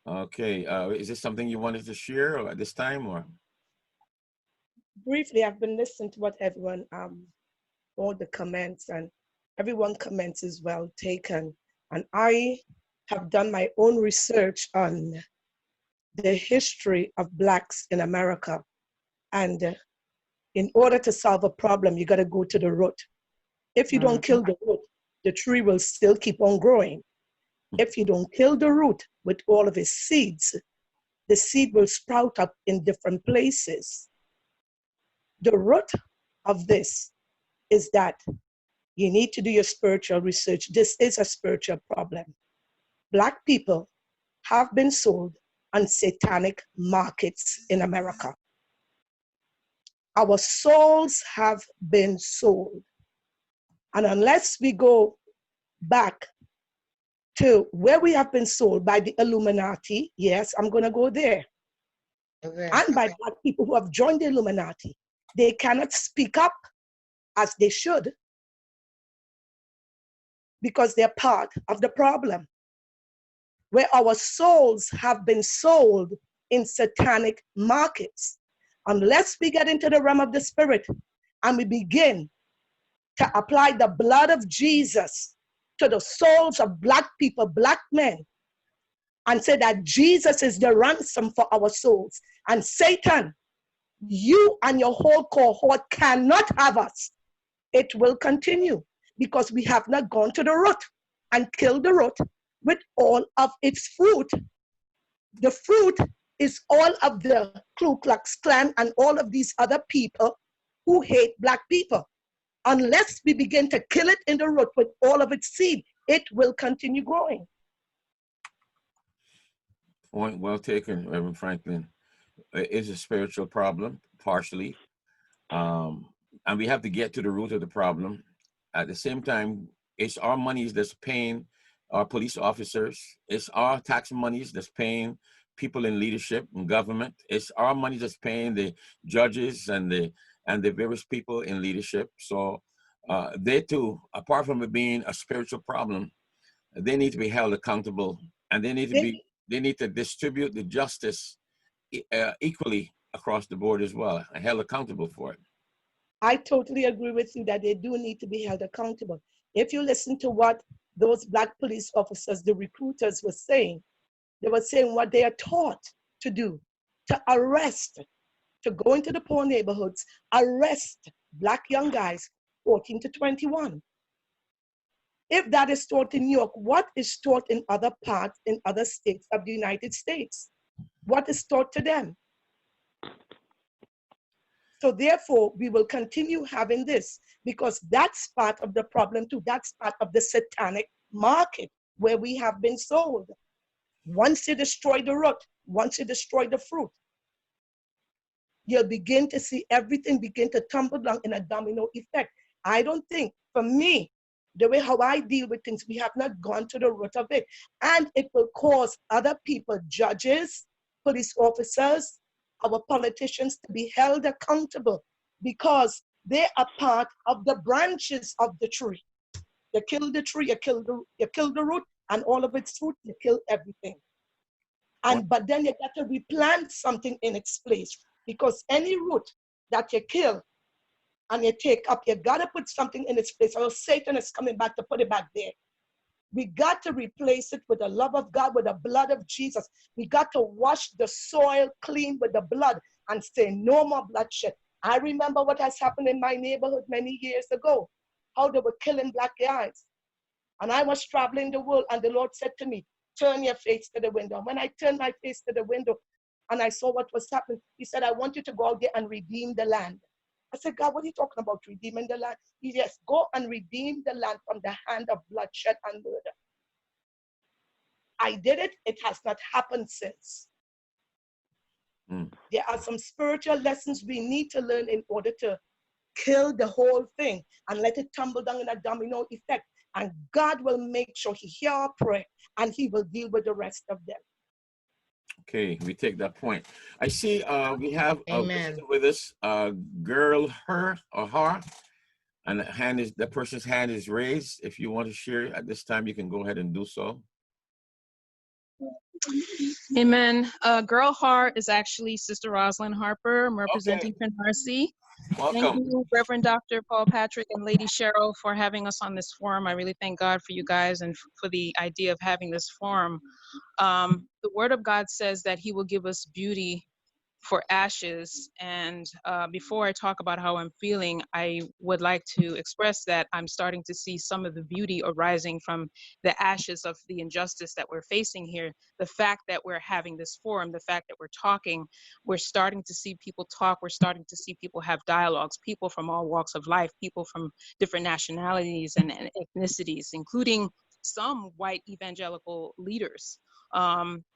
Okay. Is this something you wanted to share at this time, or? Briefly, I've been listening to what everyone, all the comments, and everyone comments is well taken. And I have done my own research on the history of Blacks in America. And in order to solve a problem, you got to go to the root. If you don't kill the root, the tree will still keep on growing. If you don't kill the root with all of its seeds, the seed will sprout up in different places. The root of this is that you need to do your spiritual research. This is a spiritual problem. Black people have been sold on satanic markets in America. Our souls have been sold. And unless we go back to where we have been sold by the Illuminati, yes, I'm going to go there, and by Black people who have joined the Illuminati, they cannot speak up as they should because they're part of the problem. Where our souls have been sold in satanic markets. Unless we get into the realm of the spirit and we begin to apply the blood of Jesus to the souls of Black people, Black men, and say that Jesus is the ransom for our souls. And Satan, you and your whole cohort cannot have us. It will continue because we have not gone to the root and killed the root with all of its fruit. The fruit is all of the Ku Klux Klan and all of these other people who hate Black people. Unless we begin to kill it in the root with all of its seed, it will continue growing. Point well taken, Reverend Franklin. It is a spiritual problem, partially. And we have to get to the root of the problem. At the same time, it's our monies that's paying our police officers. It's our tax monies that's paying people in leadership and government. It's our money that's paying the judges and the various people in leadership. So they too, apart from it being a spiritual problem, they need to be held accountable, and they need to distribute the justice equally across the board as well, and held accountable for it. I totally agree with you that they do need to be held accountable. If you listen to what those Black police officers, the recruiters, were saying, they were saying what they are taught to do, to arrest, to go into the poor neighborhoods, arrest Black young guys, 14 to 21. If that is taught in New York, what is taught in other parts, in other states of the United States? What is taught to them? So therefore, we will continue having this because that's part of the problem too. That's part of the satanic market where we have been sold. Once you destroy the root, once you destroy the fruit, you'll begin to see everything begin to tumble down in a domino effect. I don't think, for me, the way how I deal with things, we have not gone to the root of it. And it will cause other people, judges, police officers, our politicians, to be held accountable because they are part of the branches of the tree. You kill the tree, you kill the root, and all of its fruit, you kill everything. But then you got to replant something in its place because any root that you kill and you take up, you got to put something in its place or Satan is coming back to put it back there. We got to replace it with the love of God, with the blood of Jesus. We got to wash the soil clean with the blood and say no more bloodshed. I remember what has happened in my neighborhood many years ago, how they were killing Black guys. And I was traveling the world and the Lord said to me, turn your face to the window. When I turned my face to the window and I saw what was happening, he said, I want you to go out there and redeem the land. I said, God, what are you talking about, redeeming the land? He said, yes, go and redeem the land from the hand of bloodshed and murder. I did it. It has not happened since. There are some spiritual lessons we need to learn in order to kill the whole thing and let it tumble down in a domino effect. And God will make sure he hears our prayer and he will deal with the rest of them. Okay, we take that point. I see we have a Amen. visitor with us, girl, her or her, and the person's hand is raised. If you want to share at this time, you can go ahead and do so. Amen. Girl Heart is actually Sister Rosalind Harper. I'm representing Canarsie. Welcome. Thank you, Reverend Dr. Paul Patrick and Lady Cheryl, for having us on this forum. I really thank God for you guys and for the idea of having this forum. The Word of God says that He will give us beauty for ashes. And before I talk about how I'm feeling, I would like to express that I'm starting to see some of the beauty arising from the ashes of the injustice that we're facing here. The fact that we're having this forum, the fact that we're talking, we're starting to see people talk, we're starting to see people have dialogues, people from all walks of life, people from different nationalities and ethnicities, including some white evangelical leaders.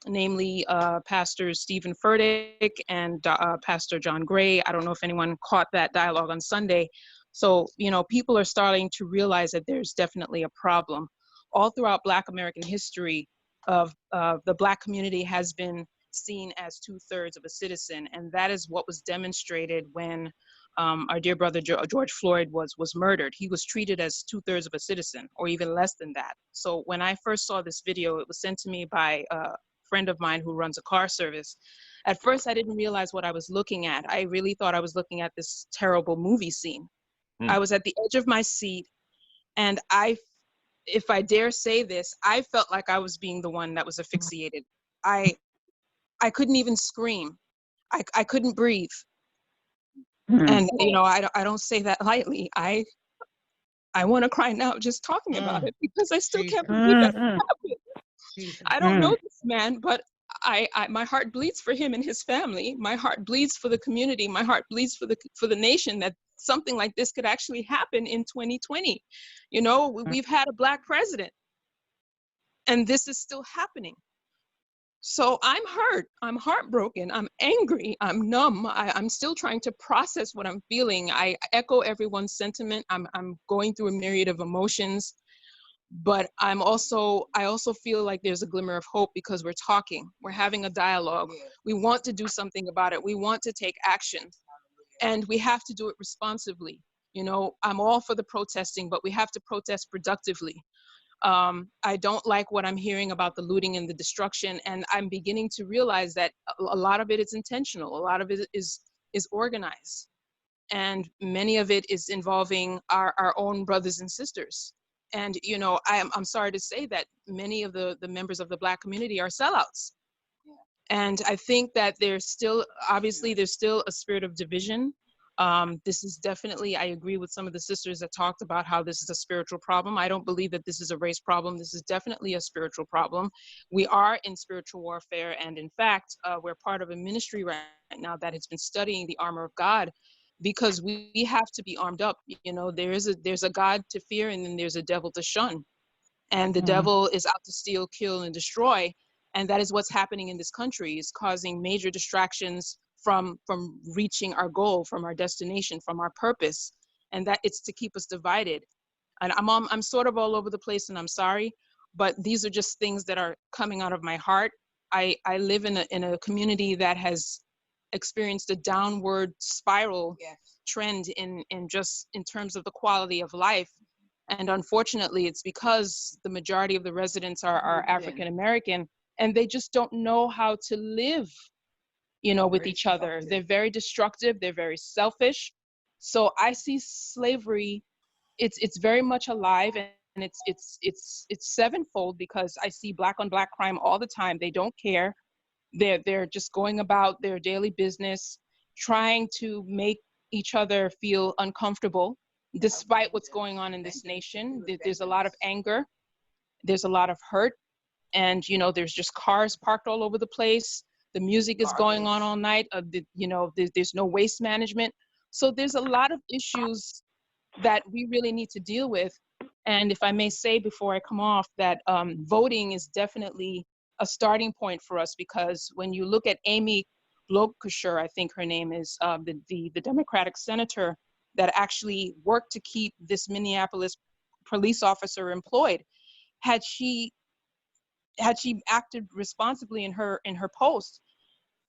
Namely Pastor Stephen Furtick and Pastor John Gray. I don't know if anyone caught that dialogue on Sunday. So, you know, people are starting to realize that there's definitely a problem. All throughout Black American history, the Black community has been seen as 2/3 of a citizen, and that is what was demonstrated when our dear brother George Floyd was murdered. He was treated as 2/3 of a citizen, or even less than that. So when I first saw this video, it was sent to me by a friend of mine who runs a car service. At first, I didn't realize what I was looking at. I really thought I was looking at this terrible movie scene. I was at the edge of my seat, and if I dare say this, I felt like I was being the one that was asphyxiated. I couldn't even scream. I couldn't breathe. Mm. And, you know, I don't say that lightly. I want to cry now just talking about it, because I still can't believe that Mm-mm. happened. I don't know this man, but my heart bleeds for him and his family. My heart bleeds for the community. My heart bleeds for the nation, that something like this could actually happen in 2020. You know, we've had a Black president, and this is still happening. So I'm hurt. I'm heartbroken. I'm angry. I'm numb. I'm still trying to process what I'm feeling. I echo everyone's sentiment. I'm going through a myriad of emotions, but I also feel like there's a glimmer of hope, because we're talking. We're having a dialogue. We want to do something about it. We want to take action, and we have to do it responsibly. You know, I'm all for the protesting, but we have to protest productively. I don't like what I'm hearing about the looting and the destruction, and I'm beginning to realize that a lot of it is intentional. A lot of it is organized, and many of it is involving our own brothers and sisters. And you know, I'm sorry to say that many of the members of the Black community are sellouts. And I think that there's still a spirit of division. This is definitely, I agree with some of the sisters that talked about how this is a spiritual problem. I don't believe that this is a race problem. This is definitely a spiritual problem. We are in spiritual warfare. And in fact, we're part of a ministry right now that has been studying the armor of God, because we have to be armed up. You know, there's a God to fear, and then there's a devil to shun. And the devil is out to steal, kill, and destroy. And that is what's happening in this country, is causing major distractions from reaching our goal, from our destination, from our purpose. And that it's to keep us divided. And I'm sort of all over the place, and I'm sorry, but these are just things that are coming out of my heart. I live in a community that has experienced a downward spiral trend in terms of the quality of life. And unfortunately, it's because the majority of the residents are African American, and they just don't know how to live, you know, with each other. They're very destructive. They're very selfish. So I see slavery. It's very much alive, and it's sevenfold, because I see Black on Black crime all the time. They don't care. They're just going about their daily business, trying to make each other feel uncomfortable, despite what's going on in this nation. There's a lot of anger. There's a lot of hurt. And, you know, there's just cars parked all over the place. The music is going on all night. You know, there's no waste management. So there's a lot of issues that we really need to deal with. And if I may say before I come off, that voting is definitely a starting point for us, because when you look at Amy Klobuchar, I think her name is, the Democratic senator that actually worked to keep this Minneapolis police officer employed, had she acted responsibly in her post,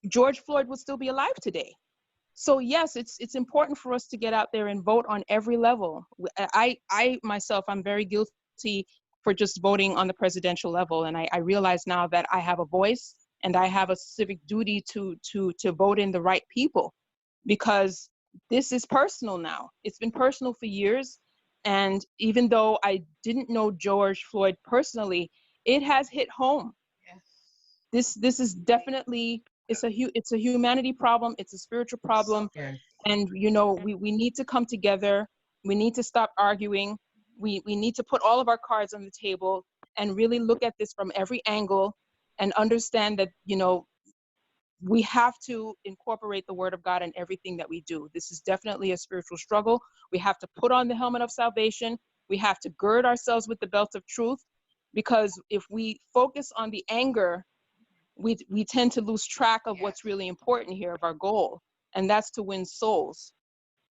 George Floyd would still be alive today. So yes, it's important for us to get out there and vote on every level. I myself, I'm very guilty for just voting on the presidential level, and I realize now that I have a voice and I have a civic duty to vote in the right people, because this is personal now. It's been personal for years, and even though I didn't know George Floyd personally, it has hit home. This is definitely, it's a humanity problem. It's a spiritual problem. Yes. And you know, we need to come together. We need to stop arguing. We need to put all of our cards on the table and really look at this from every angle, and understand that, you know, we have to incorporate the word of God in everything that we do. This is definitely a spiritual struggle. We have to put on the helmet of salvation. We have to gird ourselves with the belt of truth, because if we focus on the anger, we tend to lose track of what's really important here, of our goal, and that's to win souls.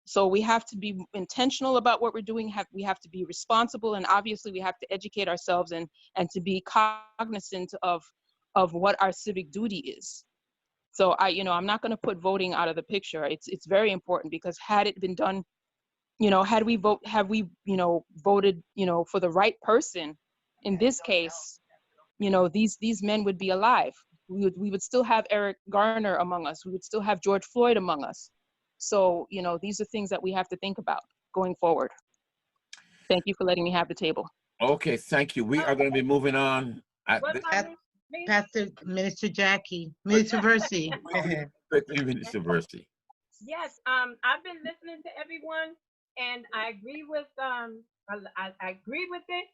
So we have to be intentional about what we're doing. We have to be responsible, and obviously we have to educate ourselves and to be cognizant of what our civic duty is. So I'm not going to put voting out of the picture. It's very important, because had it been done, had we voted, for the right person, in this case, these men would be alive. We would still have Eric Garner among us. We would still have George Floyd among us. So, these are things that we have to think about going forward. Thank you for letting me have the table. Okay, thank you. We are going to be moving on. Pastor Minister Jackie, Minister Versi. Quickly, Minister Versi. Yes, I've been listening to everyone, and I agree with I agree with it.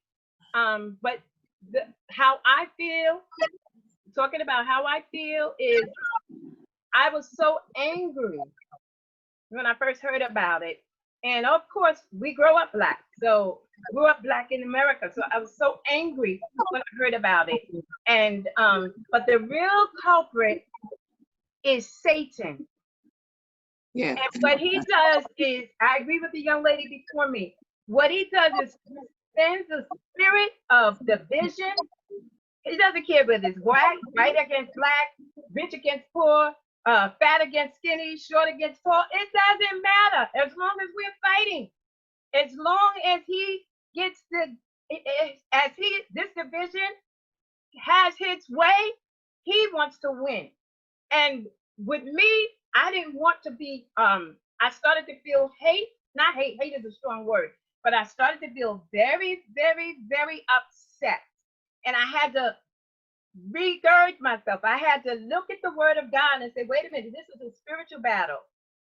But how I feel, talking about how I feel, is I was so angry when I first heard about it, and of course we grow up black, so grew up black in America. So I was so angry when I heard about it, and but the real culprit is Satan. Yeah. And what he does is, I agree with the young lady before me. What he does is sends a spirit of division. He doesn't care whether it's white against black, rich against poor, fat against skinny, short against tall. It doesn't matter as long as we're fighting. As long as he gets this division has his way, he wants to win. And with me, I didn't want to be, I started to feel hate, not hate, hate is a strong word, but I started to feel very, very, very upset. And I had to regurge myself. I had to look at the word of God and say, wait a minute, this is a spiritual battle.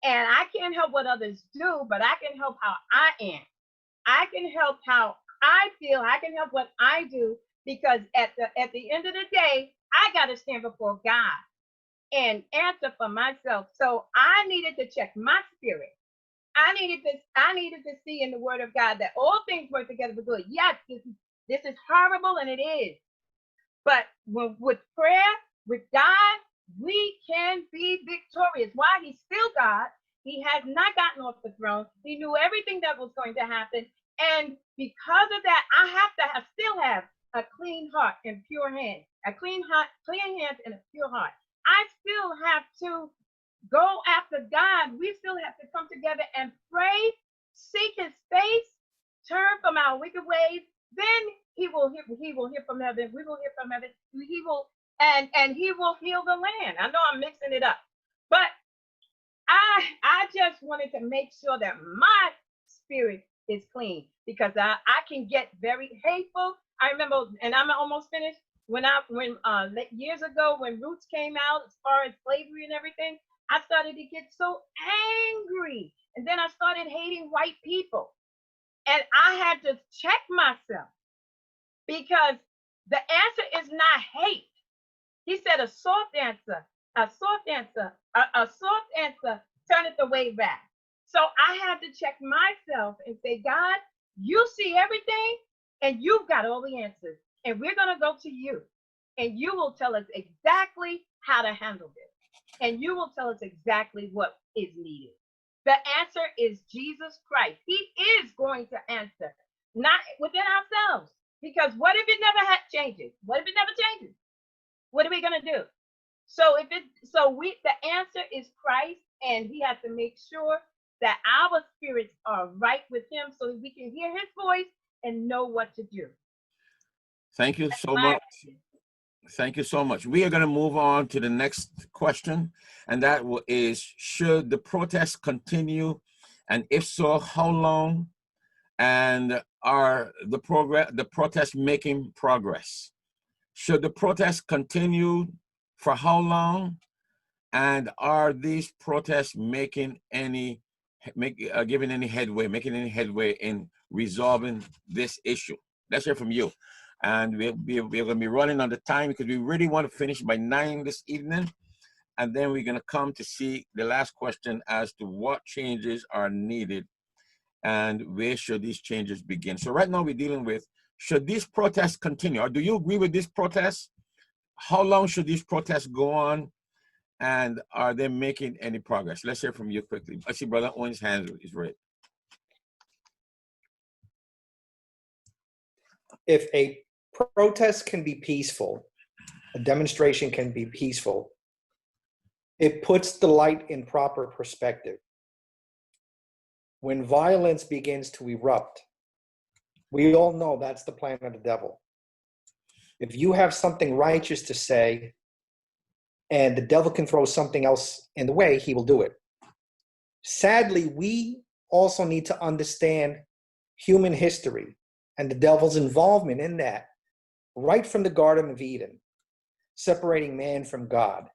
And I can't help what others do, but I can help how I am. I can help how I feel. I can help what I do, because at the end of the day, I got to stand before God and answer for myself. So I needed to check my spirit. I needed to see in the word of God that all things work together for good. Yes, this is horrible, and it is. But with prayer, with God, we can be victorious. Why? He's still God. He has not gotten off the throne. He knew everything that was going to happen. And because of that, I still have a clean heart and pure hands, clean hands and a pure heart. I still have to go after God. We still have to come together and pray, seek his face, turn from our wicked ways. Then he will hear from heaven. We will hear from heaven. He will, and he will heal the land. I know I'm mixing it up, but I just wanted to make sure that my spirit is clean, because I can get very hateful. I remember, and I'm almost finished, when years ago when Roots came out, as far as slavery and everything, I started to get so angry, and then I started hating white people, and I had to check myself, because the answer is not hate. He said a soft answer turneth away wrath. So I had to check myself and say, God, you see everything, and you've got all the answers, and we're going to go to you, and you will tell us exactly how to handle this, and you will tell us exactly what is needed. The answer is Jesus Christ. He is going to answer, not within ourselves, because what if it never changes? What if it never changes? What are we going to do? So the answer is Christ, and he has to make sure that our spirits are right with him, so that we can hear his voice and know what to do. Thank you so much. Thank you so much. We are going to move on to the next question, and that is, should the protests continue, and if so, how long, and are the protests making progress? Should the protests continue for how long, and are these protests making any headway in resolving this issue? Let's hear from you. And we're going to be running on the time, because we really want to finish by 9 this evening. And then we're going to come to see the last question as to what changes are needed and where should these changes begin. So right now we're dealing with, should these protests continue? Or do you agree with these protests? How long should these protests go on? And are they making any progress? Let's hear from you quickly. I see Brother Owen's hand is raised. If a protest can be peaceful, a demonstration can be peaceful, it puts the light in proper perspective. When violence begins to erupt, we all know that's the plan of the devil. If you have something righteous to say and the devil can throw something else in the way, he will do it. Sadly, we also need to understand human history and the devil's involvement in that, right from the Garden of Eden. separating man from God.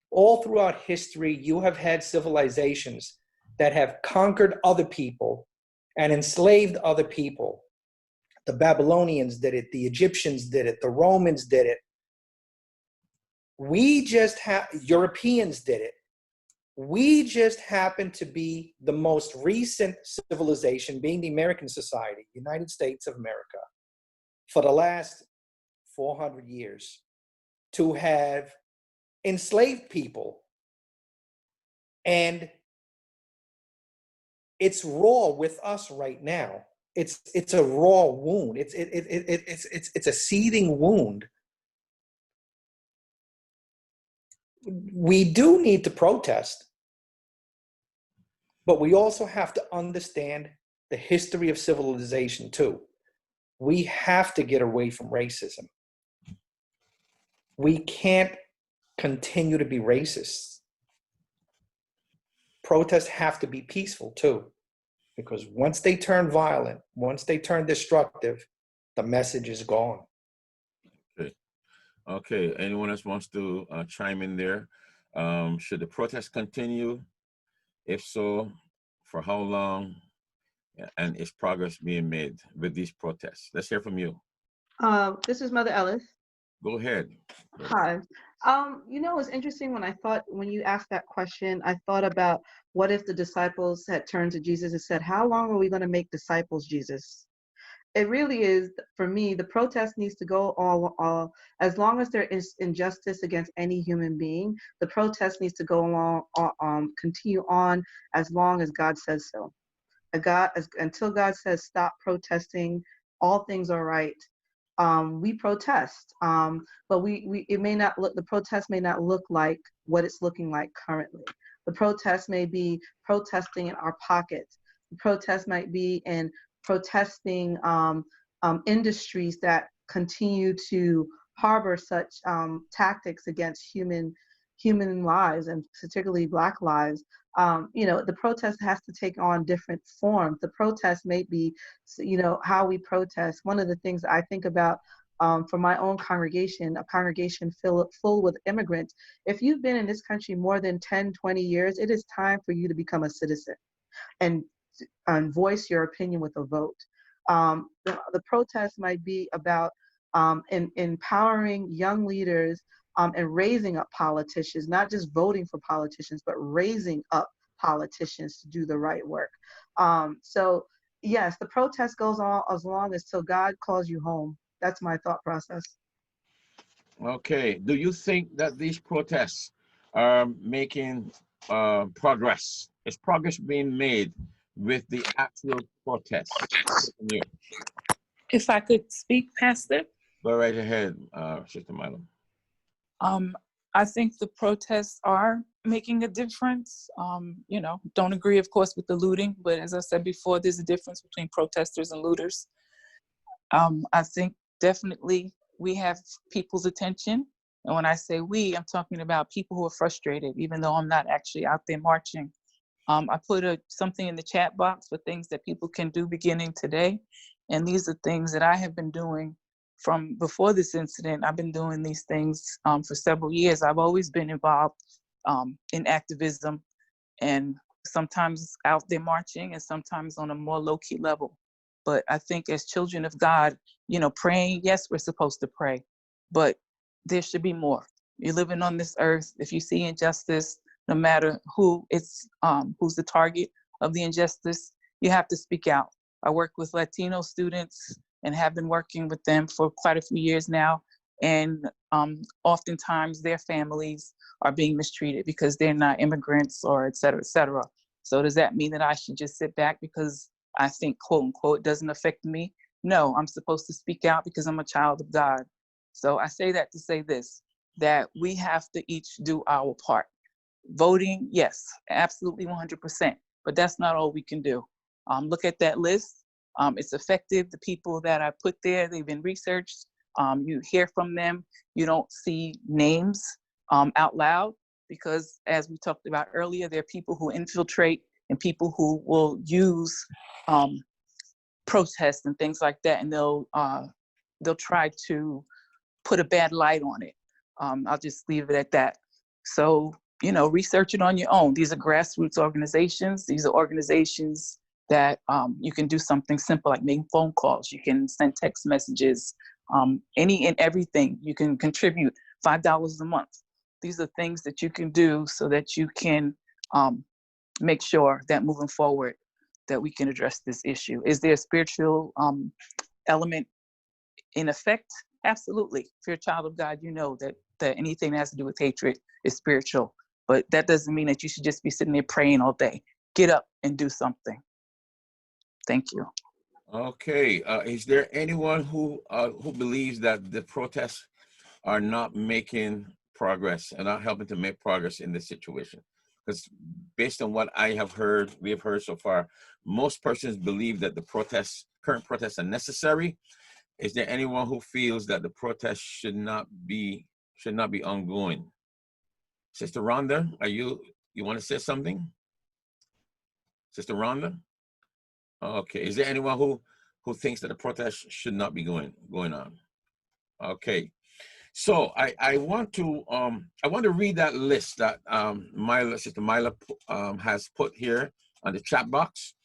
All throughout history, you have had civilizations that have conquered other people and enslaved other people. The Babylonians did it, the Egyptians did it, the Romans did it. Europeans did it. We just happen to be the most recent civilization, being the American society, United States of America, for the last 400 years, to have enslaved people. And it's raw with us right now. It's a raw wound. It's a seething wound. We do need to protest, but we also have to understand the history of civilization too. We have to get away from racism. We can't continue to be racist. Protests have to be peaceful too, because once they turn violent, once they turn destructive, the message is gone. Okay. Anyone else wants to chime in there? Should the protest continue? If so, for how long? And is progress being made with these protests? Let's hear from you. This is Mother Ellis. Go ahead. Hi. It's interesting when you asked that question, I thought about what if the disciples had turned to Jesus and said, how long are we going to make disciples, Jesus? It really is, for me, the protest needs to go all as long as there is injustice against any human being, the protest needs to go along, continue on as long as God says so. Until God says stop protesting, all things are right. We protest, but the protest may not look like what it's looking like currently. The protest may be protesting in our pockets. The protest might be in protesting industries that continue to harbor such tactics against human lives, and particularly Black lives. The protest has to take on different forms. The protest may be, how we protest. One of the things I think about for my own congregation, a congregation full with immigrants, if you've been in this country more than 10, 20 years, it is time for you to become a citizen and voice your opinion with a vote. The protest might be about empowering young leaders and raising up politicians, not just voting for politicians, but raising up politicians to do the right work. So yes, the protest goes on as long as till God calls you home. That's my thought process. Okay. Do you think that these protests are making progress? Is progress being made with the actual protests? If I could speak, Pastor. Go right ahead, Sister Milo. I think the protests are making a difference. Don't agree, of course, with the looting, but as I said before, there's a difference between protesters and looters. I think definitely we have people's attention. And when I say we, I'm talking about people who are frustrated, even though I'm not actually out there marching. I put something in the chat box for things that people can do beginning today. And these are things that I have been doing from before this incident. I've been doing these things for several years. I've always been involved in activism, and sometimes out there marching and sometimes on a more low-key level. But I think as children of God, praying, yes, we're supposed to pray, but there should be more. You're living on this earth. If you see injustice, no matter who's the target of the injustice, you have to speak out. I work with Latino students and have been working with them for quite a few years now. And oftentimes their families are being mistreated because they're not immigrants or et cetera, et cetera. So does that mean that I should just sit back because I think, quote unquote, it doesn't affect me? No, I'm supposed to speak out because I'm a child of God. So I say that to say this, that we have to each do our part. Voting, yes, absolutely 100%, but that's not all we can do. Look at that list. It's effective. The people that I put there, they've been researched. You hear from them. You don't see names out loud because, as we talked about earlier, there are people who infiltrate and people who will use protests and things like that, and they'll try to put a bad light on it. I'll just leave it at that. So, research it on your own. These are grassroots organizations. These are organizations that you can do something simple like making phone calls. You can send text messages, any and everything. You can contribute $5 a month. These are things that you can do so that you can make sure that moving forward that we can address this issue. Is there a spiritual element in effect? Absolutely. If you're a child of God, you know that anything that has to do with hatred is spiritual. But that doesn't mean that you should just be sitting there praying all day. Get up and do something. Thank you. Okay. Is there anyone who believes that the protests are not making progress and not helping to make progress in this situation? Because based on what we have heard so far, most persons believe that the current protests are necessary. Is there anyone who feels that the protests should not be ongoing? Sister Rhonda, you want to say something? Sister Rhonda? Okay. Is there anyone who thinks that the protest should not be going on? Okay. So I want to read that list that Sister Myla has put here on the chat box,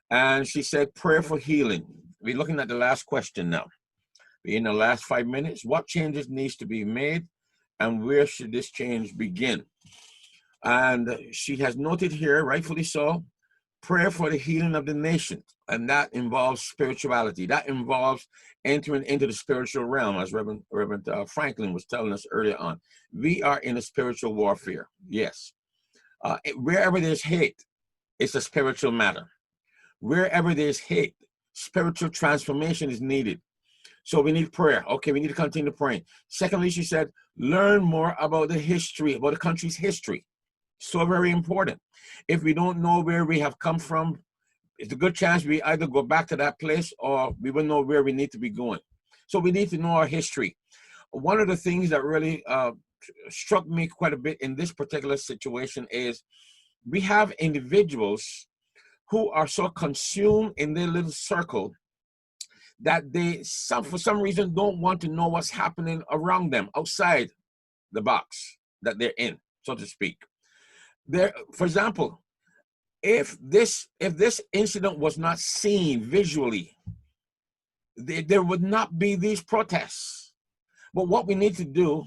and she said prayer for healing. We're looking at the last question now. We're in the last 5 minutes. What changes needs to be made, and where should this change begin? And she has noted here, rightfully so, prayer for the healing of the nation, and that involves spirituality. That involves entering into the spiritual realm, as Reverend Franklin was telling us earlier on. We are in a spiritual warfare, yes. Wherever there's hate, it's a spiritual matter. Wherever there's hate, spiritual transformation is needed. So we need prayer. Okay, we need to continue praying. Secondly, she said, learn more about the history, about the country's history. So very important. If we don't know where we have come from, it's a good chance we either go back to that place or we will know where we need to be going. So we need to know our history. One of the things that really struck me quite a bit in this particular situation is we have individuals who are so consumed in their little circle that for some reason don't want to know what's happening around them outside the box that they're in, so to speak. For example, if this incident was not seen visually, there would not be these protests. But what we need to do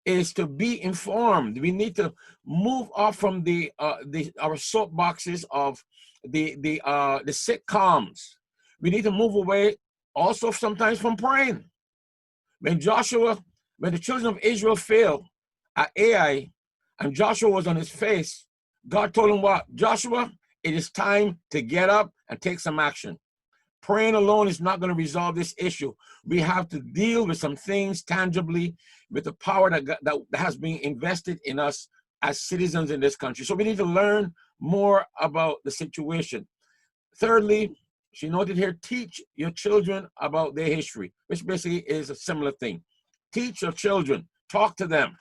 is to be informed. We need to move off from our soapboxes of the sitcoms. We need to move away also sometimes from praying. When the children of Israel failed at Ai, and Joshua was on his face, God told him what? Joshua, it is time to get up and take some action. Praying alone is not going to resolve this issue. We have to deal with some things tangibly with the power that has been invested in us as citizens in this country. So we need to learn more about the situation. Thirdly, she noted here, teach your children about their history, which basically is a similar thing. Teach your children, talk to them.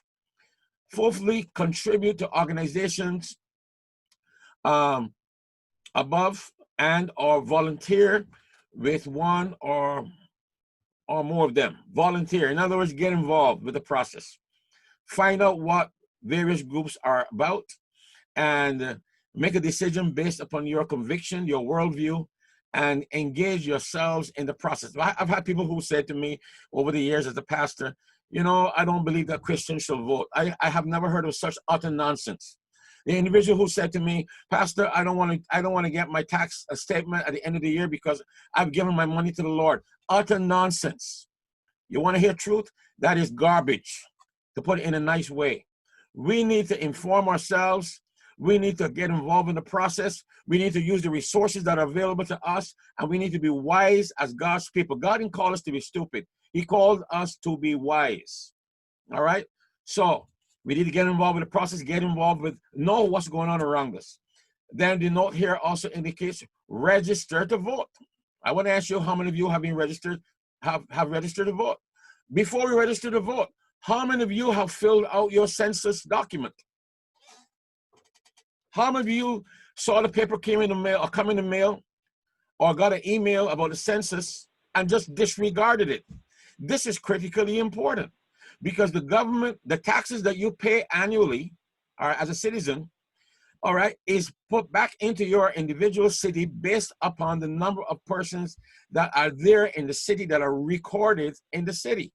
Fourthly, contribute to organizations above and or volunteer with one or more of them. Volunteer, in other words, get involved with the process. Find out what various groups are about and make a decision based upon your conviction, your worldview, and engage yourselves in the process. I've had people who said to me over the years as a pastor, I don't believe that Christians shall vote. I have never heard of such utter nonsense. The individual who said to me, Pastor, I don't want to get my tax statement at the end of the year because I've given my money to the Lord. Utter nonsense. You want to hear truth? That is garbage, to put it in a nice way. We need to inform ourselves. We need to get involved in the process. We need to use the resources that are available to us, and we need to be wise as God's people. God didn't call us to be stupid. He called us to be wise. All right? So we need to get involved with the process, know what's going on around us. Then the note here also indicates register to vote. I want to ask you how many of you have been registered, have registered to vote. Before we register to vote, how many of you have filled out your census document? How many of you saw the paper come in the mail or got an email about the census and just disregarded it? This is critically important. because the government, the taxes that you pay annually, or as a citizen, all right, is put back into your individual city based upon the number of persons that are there in the city that are recorded in the city.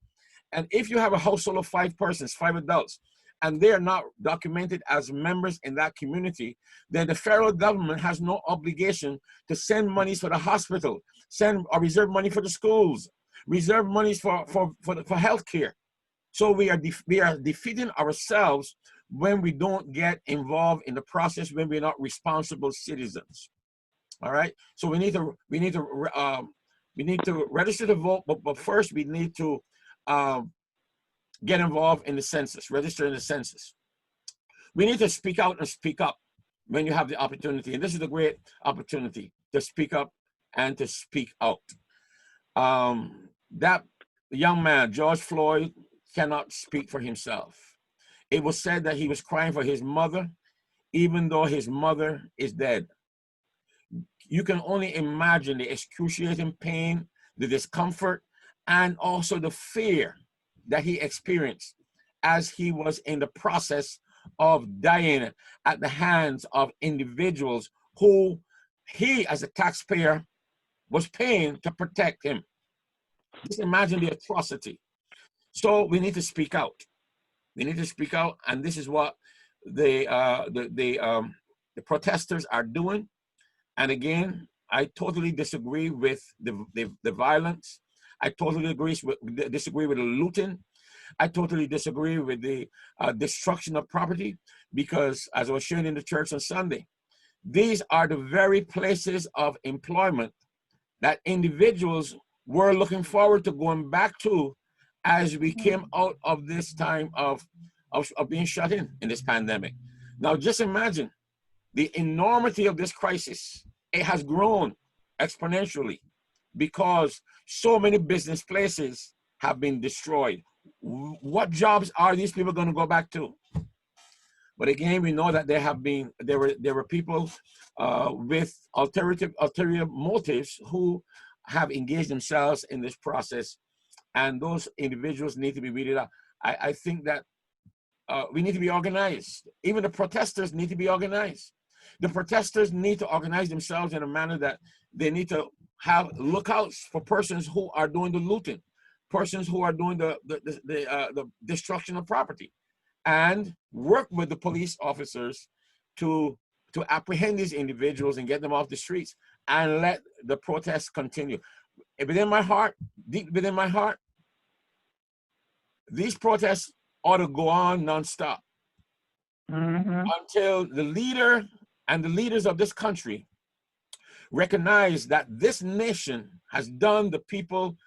And if you have a household of 5 persons, 5 adults, and they are not documented as members in that community, then the federal government has no obligation to send monies for the hospital, send or reserve money for the schools, reserve monies for health care. So we are defeating ourselves when we don't get involved in the process, when we're not responsible citizens. All right. So we need to register to vote, but first we need to get involved in the census, register in the census. We need to speak out and speak up when you have the opportunity, and this is a great opportunity to speak up and to speak out. That young man, George Floyd, cannot speak for himself. It was said that he was crying for his mother, even though his mother is dead. You can only imagine the excruciating pain, the discomfort, and also the fear that he experienced as he was in the process of dying at the hands of individuals who he, as a taxpayer, was paying to protect him. Just imagine the atrocity. So we need to speak out. We need to speak out, and this is what the protesters are doing. And again, I totally disagree with the violence. I totally disagree with the looting. I totally disagree with the destruction of property, because as I was sharing in the church on Sunday, these are the very places of employment that individuals were looking forward to going back to as we came out of this time of being shut in this pandemic. Now, just imagine the enormity of this crisis. It has grown exponentially because so many business places have been destroyed. What jobs are these people going to go back to? But again, we know that there were people with ulterior motives who have engaged themselves in this process, and those individuals need to be weeded out. I think that we need to be organized. Even the protesters need to be organized. The protesters need to organize themselves in a manner that they need to have lookouts for persons who are doing the looting, persons who are doing the destruction of property, and work with the police officers to apprehend these individuals and get them off the streets and let the protests continue. Within my heart, deep within my heart, these protests ought to go on nonstop until the leader and the leaders of this country recognize that this nation has done the people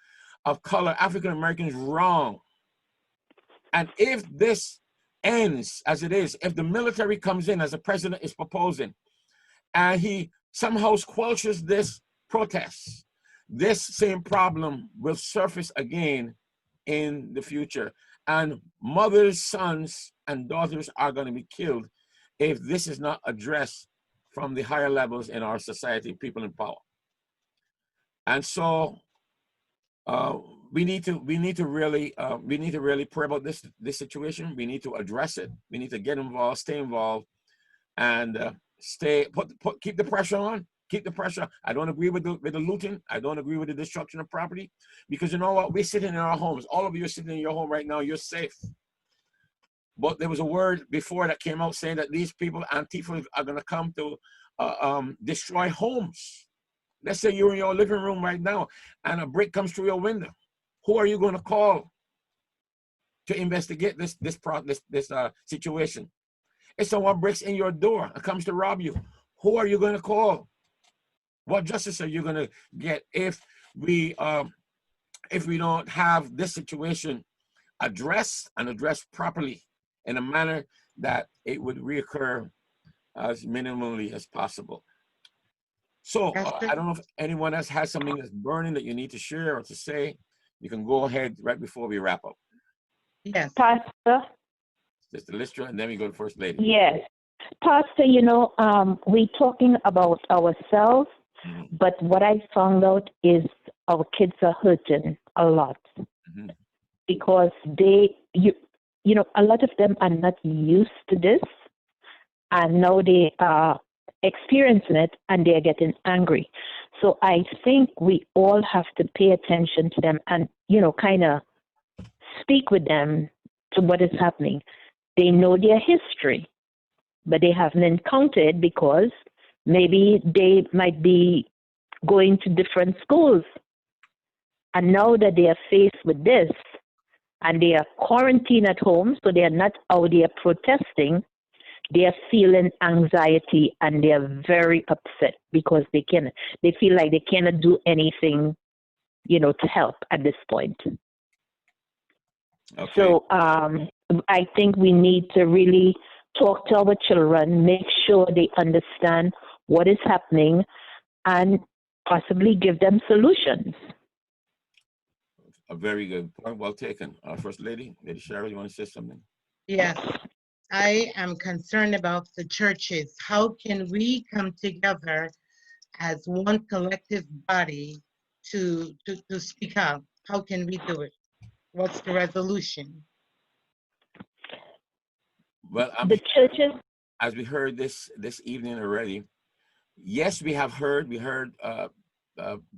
of color, African Americans, wrong. And if this ends as it is, if the military comes in as the president is proposing, and he somehow squelches this protest, this same problem will surface again in the future. And mothers, sons, and daughters are going to be killed if this is not addressed from the higher levels in our society, people in power. And so we need to really pray about this situation. We need to address it. We need to get involved, stay involved, and keep the pressure on. Keep the pressure. I don't agree with the looting. I don't agree with the destruction of property, because you know what? We're sitting in our homes. All of you are sitting in your home right now. You're safe. But there was a word before that came out saying that these people, Antifa, are going to come to destroy homes. Let's say you're in your living room right now and a brick comes through your window. Who are you going to call to investigate this situation? If someone breaks in your door and comes to rob you, who are you going to call? What justice are you going to get if we don't have this situation addressed properly in a manner that it would reoccur as minimally as possible? So I don't know if anyone else has something that's burning that you need to share or to say. You can go ahead right before we wrap up. Yes. Pastor? Sister Listra, and then we go to First Lady. Yes. Pastor, we're talking about ourselves, but what I found out is our kids are hurting a lot. because you know, a lot of them are not used to this, and now they are experiencing it and they're getting angry. So I think we all have to pay attention to them and, you know, kind of speak with them to what is happening. They know their history, but they haven't encountered because maybe they might be going to different schools. And now that they are faced with this and they are quarantined at home, so they are not out there protesting, they are feeling anxiety and they are very upset because they feel like they cannot do anything, you know, to help at this point. Okay. So I think we need to really talk to our children, make sure they understand what is happening, and possibly give them solutions. A very good point. Well taken. First Lady Cheryl, you want to say something? Yes, I am concerned about the churches. How can we come together as one collective body to speak out? How can we do it? What's the resolution? Well, The churches. as we heard this evening already, yes, we heard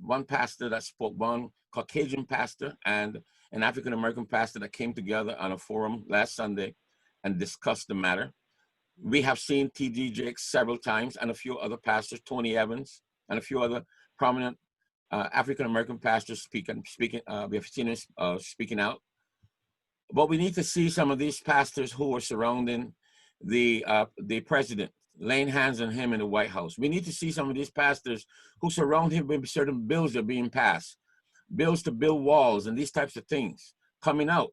one pastor that spoke, one Caucasian pastor and an African American pastor that came together on a forum last Sunday and discussed the matter. We have seen T.D. Jakes several times and a few other pastors, Tony Evans and a few other prominent African American pastors speaking. We have seen us speaking out. But we need to see some of these pastors who are surrounding the president, laying hands on him in the White House. We need to see some of these pastors who surround him with certain bills that are being passed, bills to build walls and these types of things coming out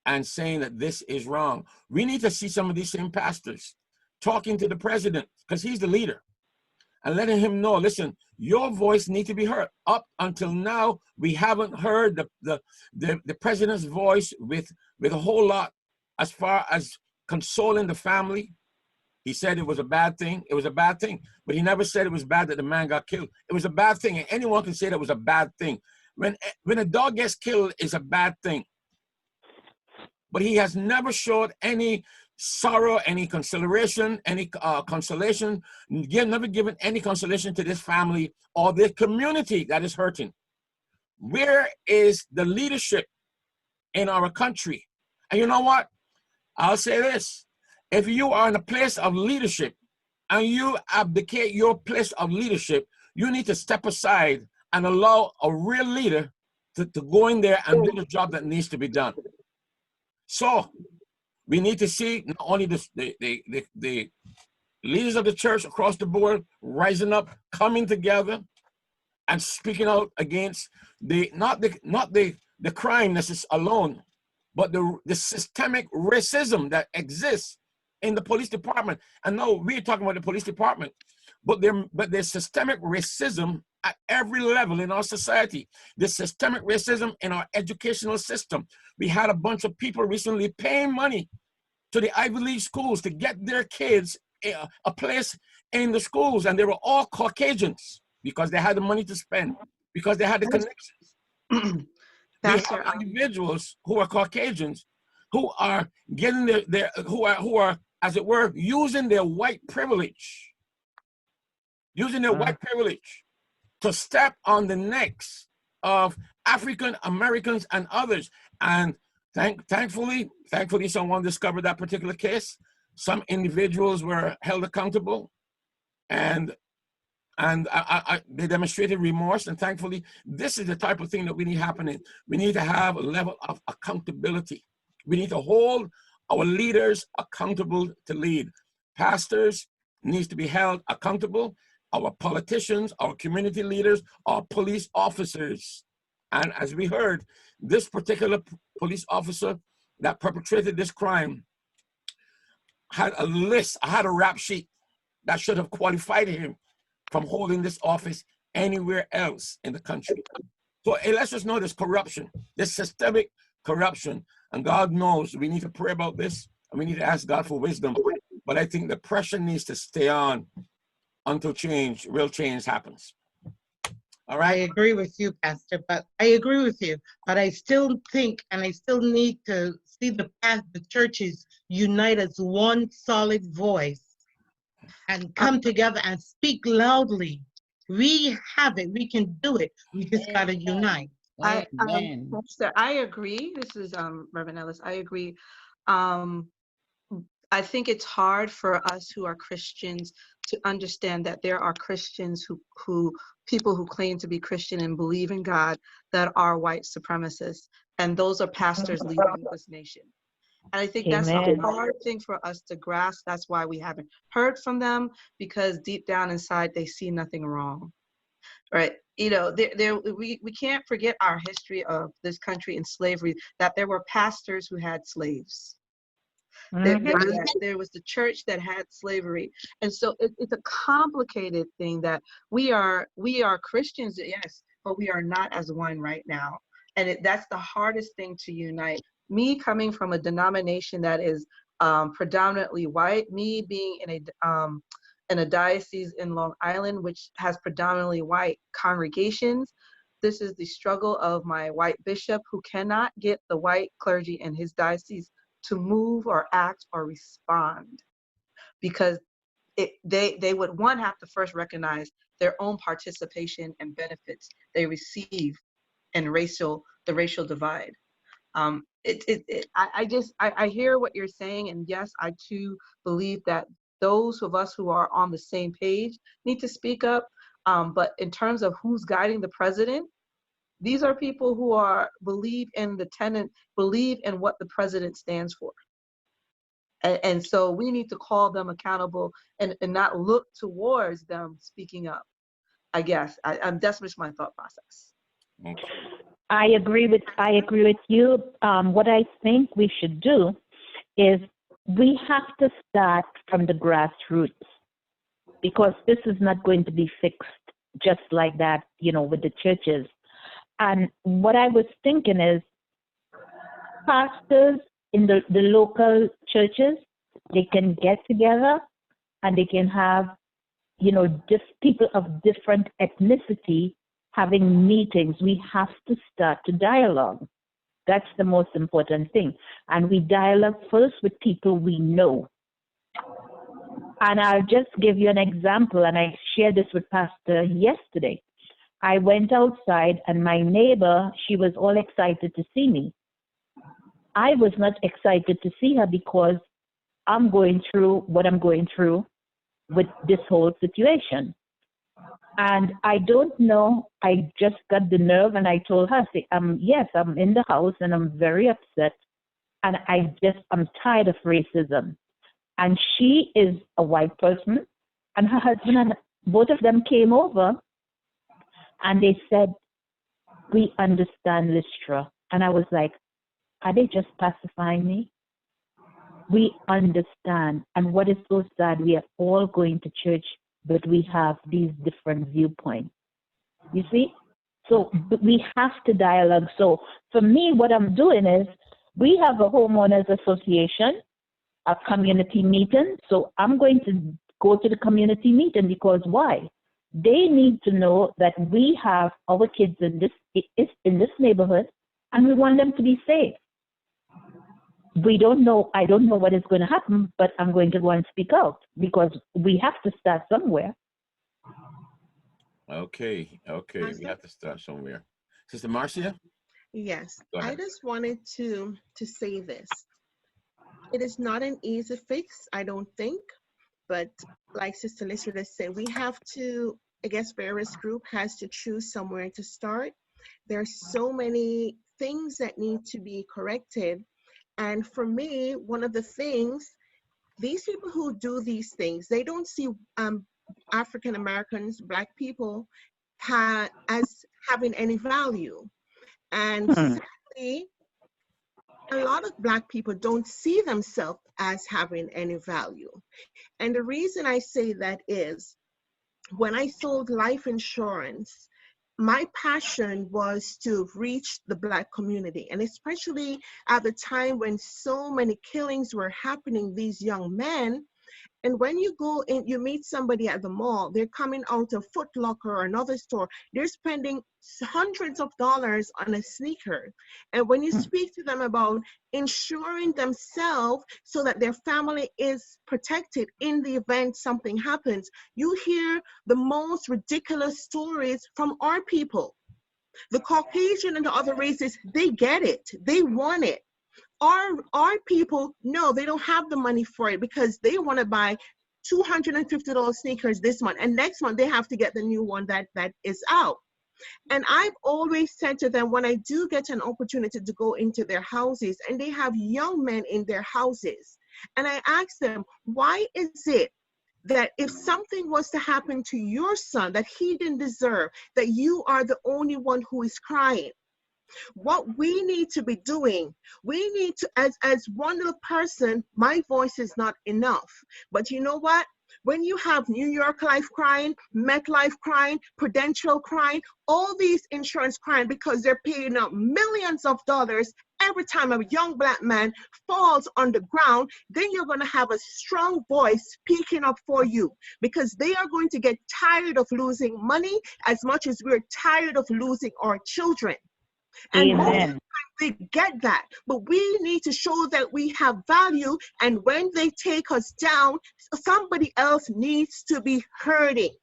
and saying that this is wrong. We need to see some of these same pastors talking to the president because he's the leader and letting him know, listen, your voice needs to be heard. Up until now, we haven't heard the president's voice with a whole lot as far as consoling the family. He said it was a bad thing. It was a bad thing. But he never said it was bad that the man got killed. It was a bad thing. And anyone can say that was a bad thing. When a dog gets killed, it's a bad thing. But he has never showed any sorrow, any consideration, any consolation, never given any consolation to this family or the community that is hurting. Where is the leadership in our country? And you know what? I'll say this. If you are in a place of leadership and you abdicate your place of leadership, you need to step aside and allow a real leader to go in there and do the job that needs to be done. So we need to see not only the leaders of the church across the board rising up, coming together, and speaking out against not the crime alone, but the systemic racism that exists in the police department. And no, we're talking about the police department, but there's systemic racism at every level in our society. There's systemic racism in our educational system. We had a bunch of people recently paying money to the Ivy League schools to get their kids a place in the schools, and they were all Caucasians because they had the money to spend, because they had the connections. We have individuals who are Caucasians who are getting who are, as it were, using their white privilege, to step on the necks of African Americans and others. And thankfully, someone discovered that particular case. Some individuals were held accountable, and they demonstrated remorse. And thankfully, this is the type of thing that we need happening. We need to have a level of accountability. We need to hold our leaders accountable to lead. Pastors needs to be held accountable. Our politicians, our community leaders, our police officers. And as we heard, this particular police officer that perpetrated this crime had a list, had a rap sheet that should have qualified him from holding this office anywhere else in the country. So it lets us know there's corruption, there's systemic corruption. And God knows we need to pray about this and we need to ask God for wisdom. But I think the pressure needs to stay on until real change happens. All I right. agree with you, Pastor, but I agree with you. But I still think, and I still need to see the churches unite as one solid voice and come together and speak loudly. We have it. We can do it. We just got to unite. Amen. Pastor, I agree. This is Reverend Ellis. I agree. Um, I think it's hard for us who are Christians to understand that there are Christians who people who claim to be Christian and believe in God that are white supremacists, and those are pastors leading this nation. And I think that's a Amen. hard thing for us to grasp. That's why we haven't heard from them, because deep down inside they see nothing wrong. Right? You know, we can't forget our history of this country in slavery, that there were pastors who had slaves. There was the church that had slavery. And so it's a complicated thing that we are Christians, yes, but we are not as one right now. And that's the hardest thing to unite. Me coming from a denomination that is predominantly white, me being in a diocese in Long Island, which has predominantly white congregations, this is the struggle of my white bishop who cannot get the white clergy in his diocese to move or act or respond, because they would have to first recognize their own participation and benefits they receive in the racial divide. I hear what you're saying, and yes, I too believe that those of us who are on the same page need to speak up. But in terms of who's guiding the president, these are people who believe in what the president stands for. And so we need to call them accountable and not look towards them speaking up. I guess that's just my thought process. I agree with you. What I think we should do is we have to start from the grassroots, because this is not going to be fixed just like that, with the churches. And what I was thinking is, pastors in the local churches, they can get together and they can have, just people of different ethnicity having meetings. We have to start to dialogue. That's the most important thing. And we dialogue first with people we know. And I'll just give you an example, and I shared this with Pastor yesterday. I went outside and my neighbor, she was all excited to see me. I was not excited to see her because I'm going through what I'm going through with this whole situation. And I don't know, I just got the nerve and I told her, yes, I'm in the house and I'm very upset. And I'm tired of racism. And she is a white person, and her husband, and both of them came over and they said, we understand, Listra. And I was like, are they just pacifying me? We understand. And what is so sad, we are all going to church, but we have these different viewpoints. You see? So we have to dialogue. So for me, what I'm doing is, we have a homeowners association, a community meeting. So I'm going to go to the community meeting, because why? They need to know that we have our kids in this neighborhood, and we want them to be safe. I don't know what is going to happen, but I'm going to go and speak out, because we have to start somewhere. Okay. We have to start somewhere. Sister Marcia? Yes, Go ahead. I just wanted to say this. It is not an easy fix, I don't think, but like Sister Listra said, we have to, I guess various group has to choose somewhere to start. There are so many things that need to be corrected. And for me, one of the things, these people who do these things, they don't see African Americans, Black people, as having any value. And sadly, a lot of Black people don't see themselves as having any value. And the reason I say that is, when I sold life insurance, my passion was to reach the Black community. And especially at the time when so many killings were happening, these young men, And when you go in, you meet somebody at the mall, they're coming out of Foot Locker or another store, they're spending hundreds of dollars on a sneaker. And when you speak to them about insuring themselves so that their family is protected in the event something happens, you hear the most ridiculous stories from our people. The Caucasian and the other races, they get it, they want it. Our people, no, they don't have the money for it because they want to buy $250 sneakers this month, and next month they have to get the new one that is out. And I've always said to them, when I do get an opportunity to go into their houses and they have young men in their houses, and I ask them, why is it that if something was to happen to your son that he didn't deserve, that you are the only one who is crying? What we need to be doing, we need to, as one little person, my voice is not enough. But you know what? When you have New York Life crying, MetLife crying, Prudential crying, all these insurance crying because they're paying out millions of dollars every time a young Black man falls on the ground, then you're going to have a strong voice speaking up for you, because they are going to get tired of losing money as much as we're tired of losing our children. And most of the time they get that, but we need to show that we have value, and when they take us down, somebody else needs to be hurting.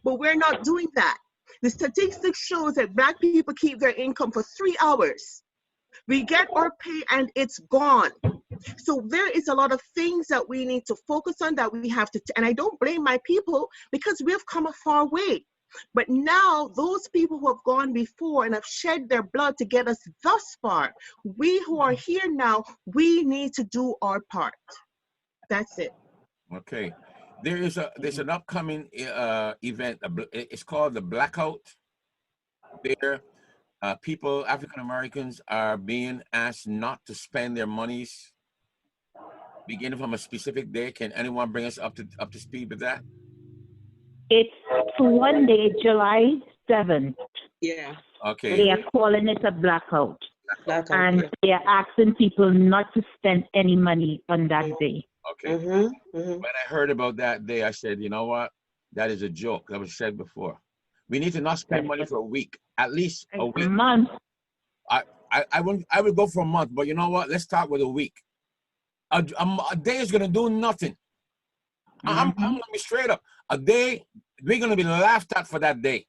But we're not doing that. The statistics shows that Black people keep their income for 3 hours. We get our pay and it's gone. So there is a lot of things that we need to focus on, that we have to, and I don't blame my people because we've come a far way. But now those people who have gone before and have shed their blood to get us thus far, we who are here now, we need to do our part. That's it. Okay. There's an upcoming event. It's called the Blackout. There, people, African Americans, are being asked not to spend their monies beginning from a specific day. Can anyone bring us up to speed with that? It's one day, July 7th. Yeah. Okay. They are calling it a blackout. Blackout, And yeah. they are asking people not to spend any money on that day. Okay. When I heard about that day, I said, you know what? That is a joke. That was said before. We need to not spend money for a week, at least a week. A month. I would go for a month, but you know what? Let's start with a week. A day is gonna do nothing. I'm gonna be straight up. A day, we're gonna be laughed at for that day.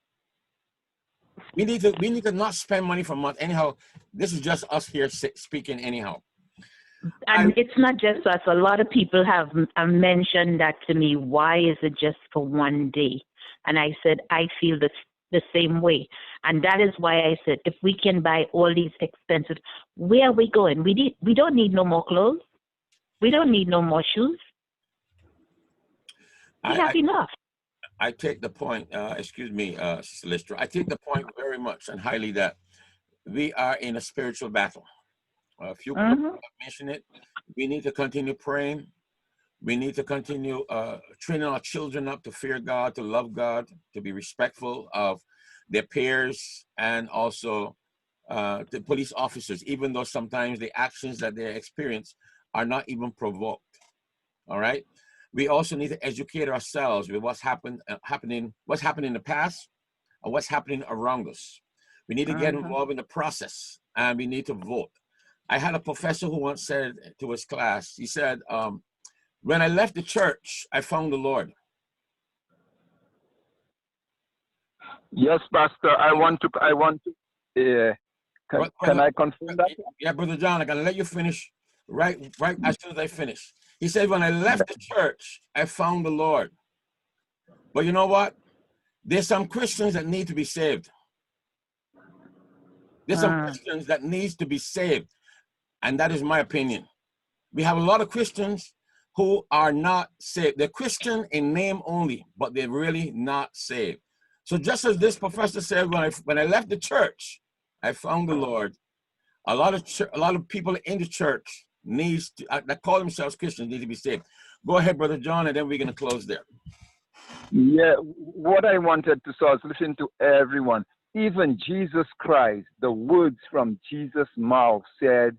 We need to not spend money for a month. Anyhow, this is just us here speaking anyhow. And it's not just us. A lot of people have mentioned that to me. Why is it just for one day? And I said, I feel the same way. And that is why I said, if we can buy all these expensive, where are we going? We don't need no more clothes. We don't need no more shoes. We have enough. I take the point, excuse me, Sister, I take the point very much and highly that we are in a spiritual battle. A few people have mentioned it. We need to continue praying. We need to continue training our children up to fear God, to love God, to be respectful of their peers, and also the police officers, even though sometimes the actions that they experience are not even provoked. All right. We also need to educate ourselves with what's happening in the past and what's happening around us. We need to get involved in the process, and we need to vote. I had a professor who once said to his class, he said, when I left the church, I found the Lord. Yes, Pastor, I want to, can I confirm that? Yeah, Brother John, I'm gonna let you finish right as soon as I finish. He said, when I left the church, I found the Lord. But you know what? There's some Christians that need to be saved. There's some Christians that needs to be saved. And that is my opinion. We have a lot of Christians who are not saved. They're Christian in name only, but they're really not saved. So just as this professor said, when I left the church, I found the Lord. A lot of people in the church that call themselves Christians need to be saved. Go ahead, Brother John, and then we're going to close there. Yeah, what I wanted to say is listen to everyone. Even Jesus Christ, the words from Jesus' mouth said,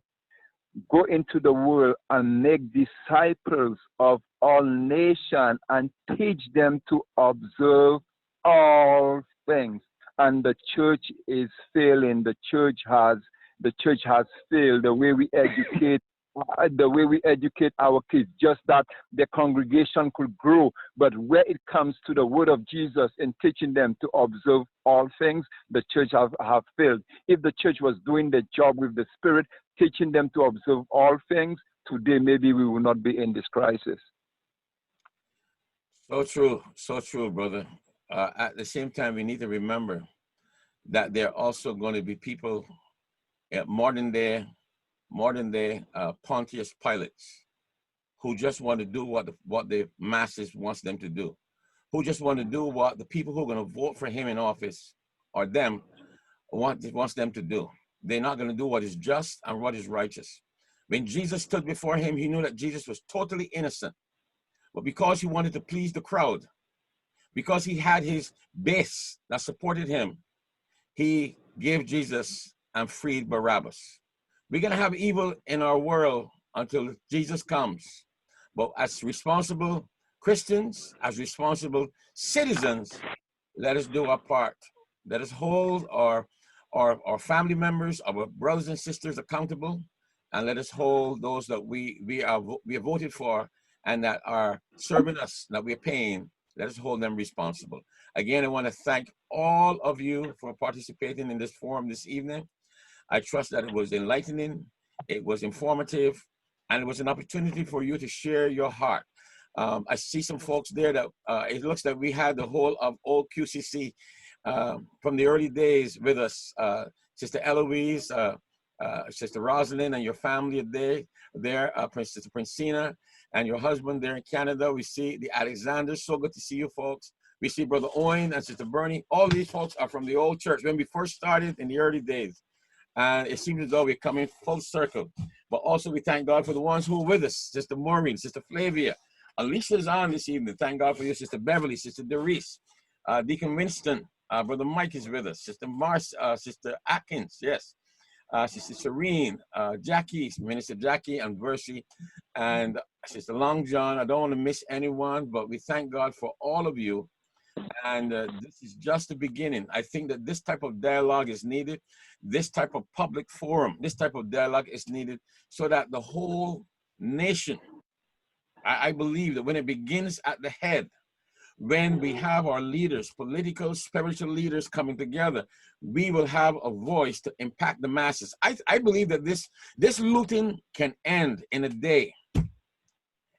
go into the world and make disciples of all nations and teach them to observe all things. And the church is failing. The church has failed. The way we educate our kids, just that the congregation could grow. But where it comes to the word of Jesus and teaching them to observe all things, the church have failed. If the church was doing the job with the Spirit, teaching them to observe all things, today maybe we will not be in this crisis. So true, brother. At the same time, we need to remember that there are also going to be people, modern day Pontius Pilates, who just want to do what the masses wants them to do, who just want to do what the people who are going to vote for him in office or them wants them to do. They're not going to do what is just and what is righteous. When Jesus stood before him, he knew that Jesus was totally innocent. But because he wanted to please the crowd, because he had his base that supported him, he gave Jesus and freed Barabbas. We're going to have evil in our world until Jesus comes. But as responsible Christians, as responsible citizens, let us do our part. Let us hold our family members, our brothers and sisters accountable, and let us hold those that we have voted for and that are serving us, that we're paying. Let us hold them responsible. Again, I want to thank all of you for participating in this forum this evening. I trust that it was enlightening, it was informative, and it was an opportunity for you to share your heart. I see some folks there that it looks like we had the whole of old QCC from the early days with us. Sister Eloise, Sister Rosalind and your family are there, Sister Princina and your husband there in Canada. We see the Alexanders, so good to see you folks. We see Brother Owen and Sister Bernie. All these folks are from the old church when we first started in the early days. And it seems as though we're coming full circle. But also we thank God for the ones who are with us. Sister Maureen, Sister Flavia. Alicia's on this evening. Thank God for you, Sister Beverly, Sister Doris, Deacon Winston, Brother Mike is with us. Sister Sister Atkins, yes. Sister Serene, Jackie, Minister Jackie and Versi, and Sister Long John. I don't want to miss anyone, but we thank God for all of you. And this is just the beginning. I think that this type of dialogue is needed. This type of public forum, this type of dialogue is needed so that the whole nation, I believe that when it begins at the head, when we have our leaders, political, spiritual leaders coming together, we will have a voice to impact the masses. I believe that this looting can end in a day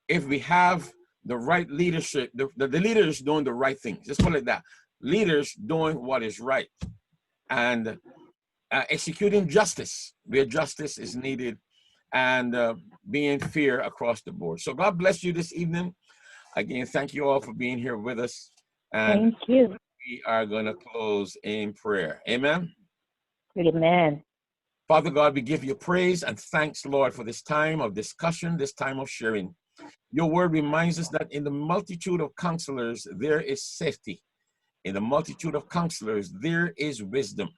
if we have the right leadership, the leaders doing the right things. Just put it like that. Leaders doing what is right and executing justice where justice is needed and being fair across the board. So God bless you this evening. Again, thank you all for being here with us. And thank you. We are going to close in prayer. Amen. Amen. Father God, we give you praise and thanks, Lord, for this time of discussion, this time of sharing. Your word reminds us that in the multitude of counselors, there is safety. In the multitude of counselors, there is wisdom.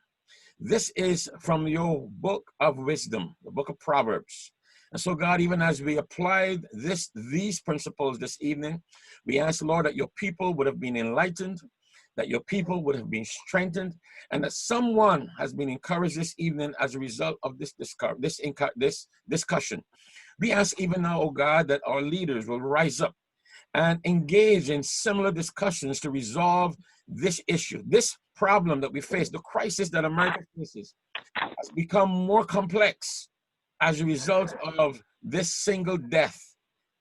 This is from your book of wisdom, the book of Proverbs. And so, God, even as we applied these principles this evening, we ask, Lord, that your people would have been enlightened, that your people would have been strengthened, and that someone has been encouraged this evening as a result of this discussion. We ask even now, oh God, that our leaders will rise up and engage in similar discussions to resolve this issue, this problem that we face, the crisis that America faces, has become more complex as a result of this single death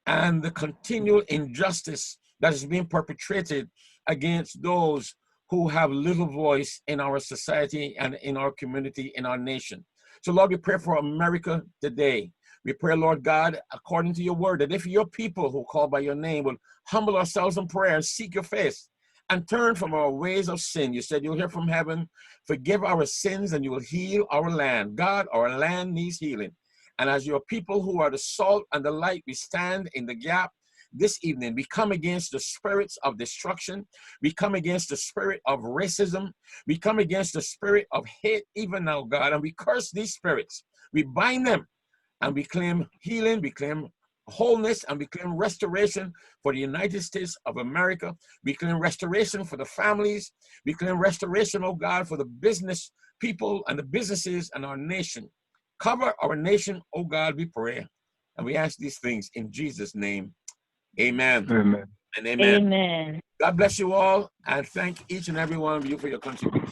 and the continual injustice that is being perpetrated against those who have little voice in our society and in our community, in our nation. So Lord, we pray for America today. We pray, Lord God, according to your word, that if your people who call by your name will humble ourselves in prayer and seek your face and turn from our ways of sin, you said you'll hear from heaven, forgive our sins, and you will heal our land. God, our land needs healing. And as your people who are the salt and the light, we stand in the gap this evening. We come against the spirits of destruction. We come against the spirit of racism. We come against the spirit of hate even now, God, and we curse these spirits. We bind them And we claim healing, we claim wholeness, and we claim restoration for the United States of America. We claim restoration for the families. We claim restoration, oh God, for the business people and the businesses and our nation. Cover our nation, oh God, we pray. And we ask these things in Jesus' name. Amen. Amen. And amen. Amen. God bless you all, and thank each and every one of you for your contribution.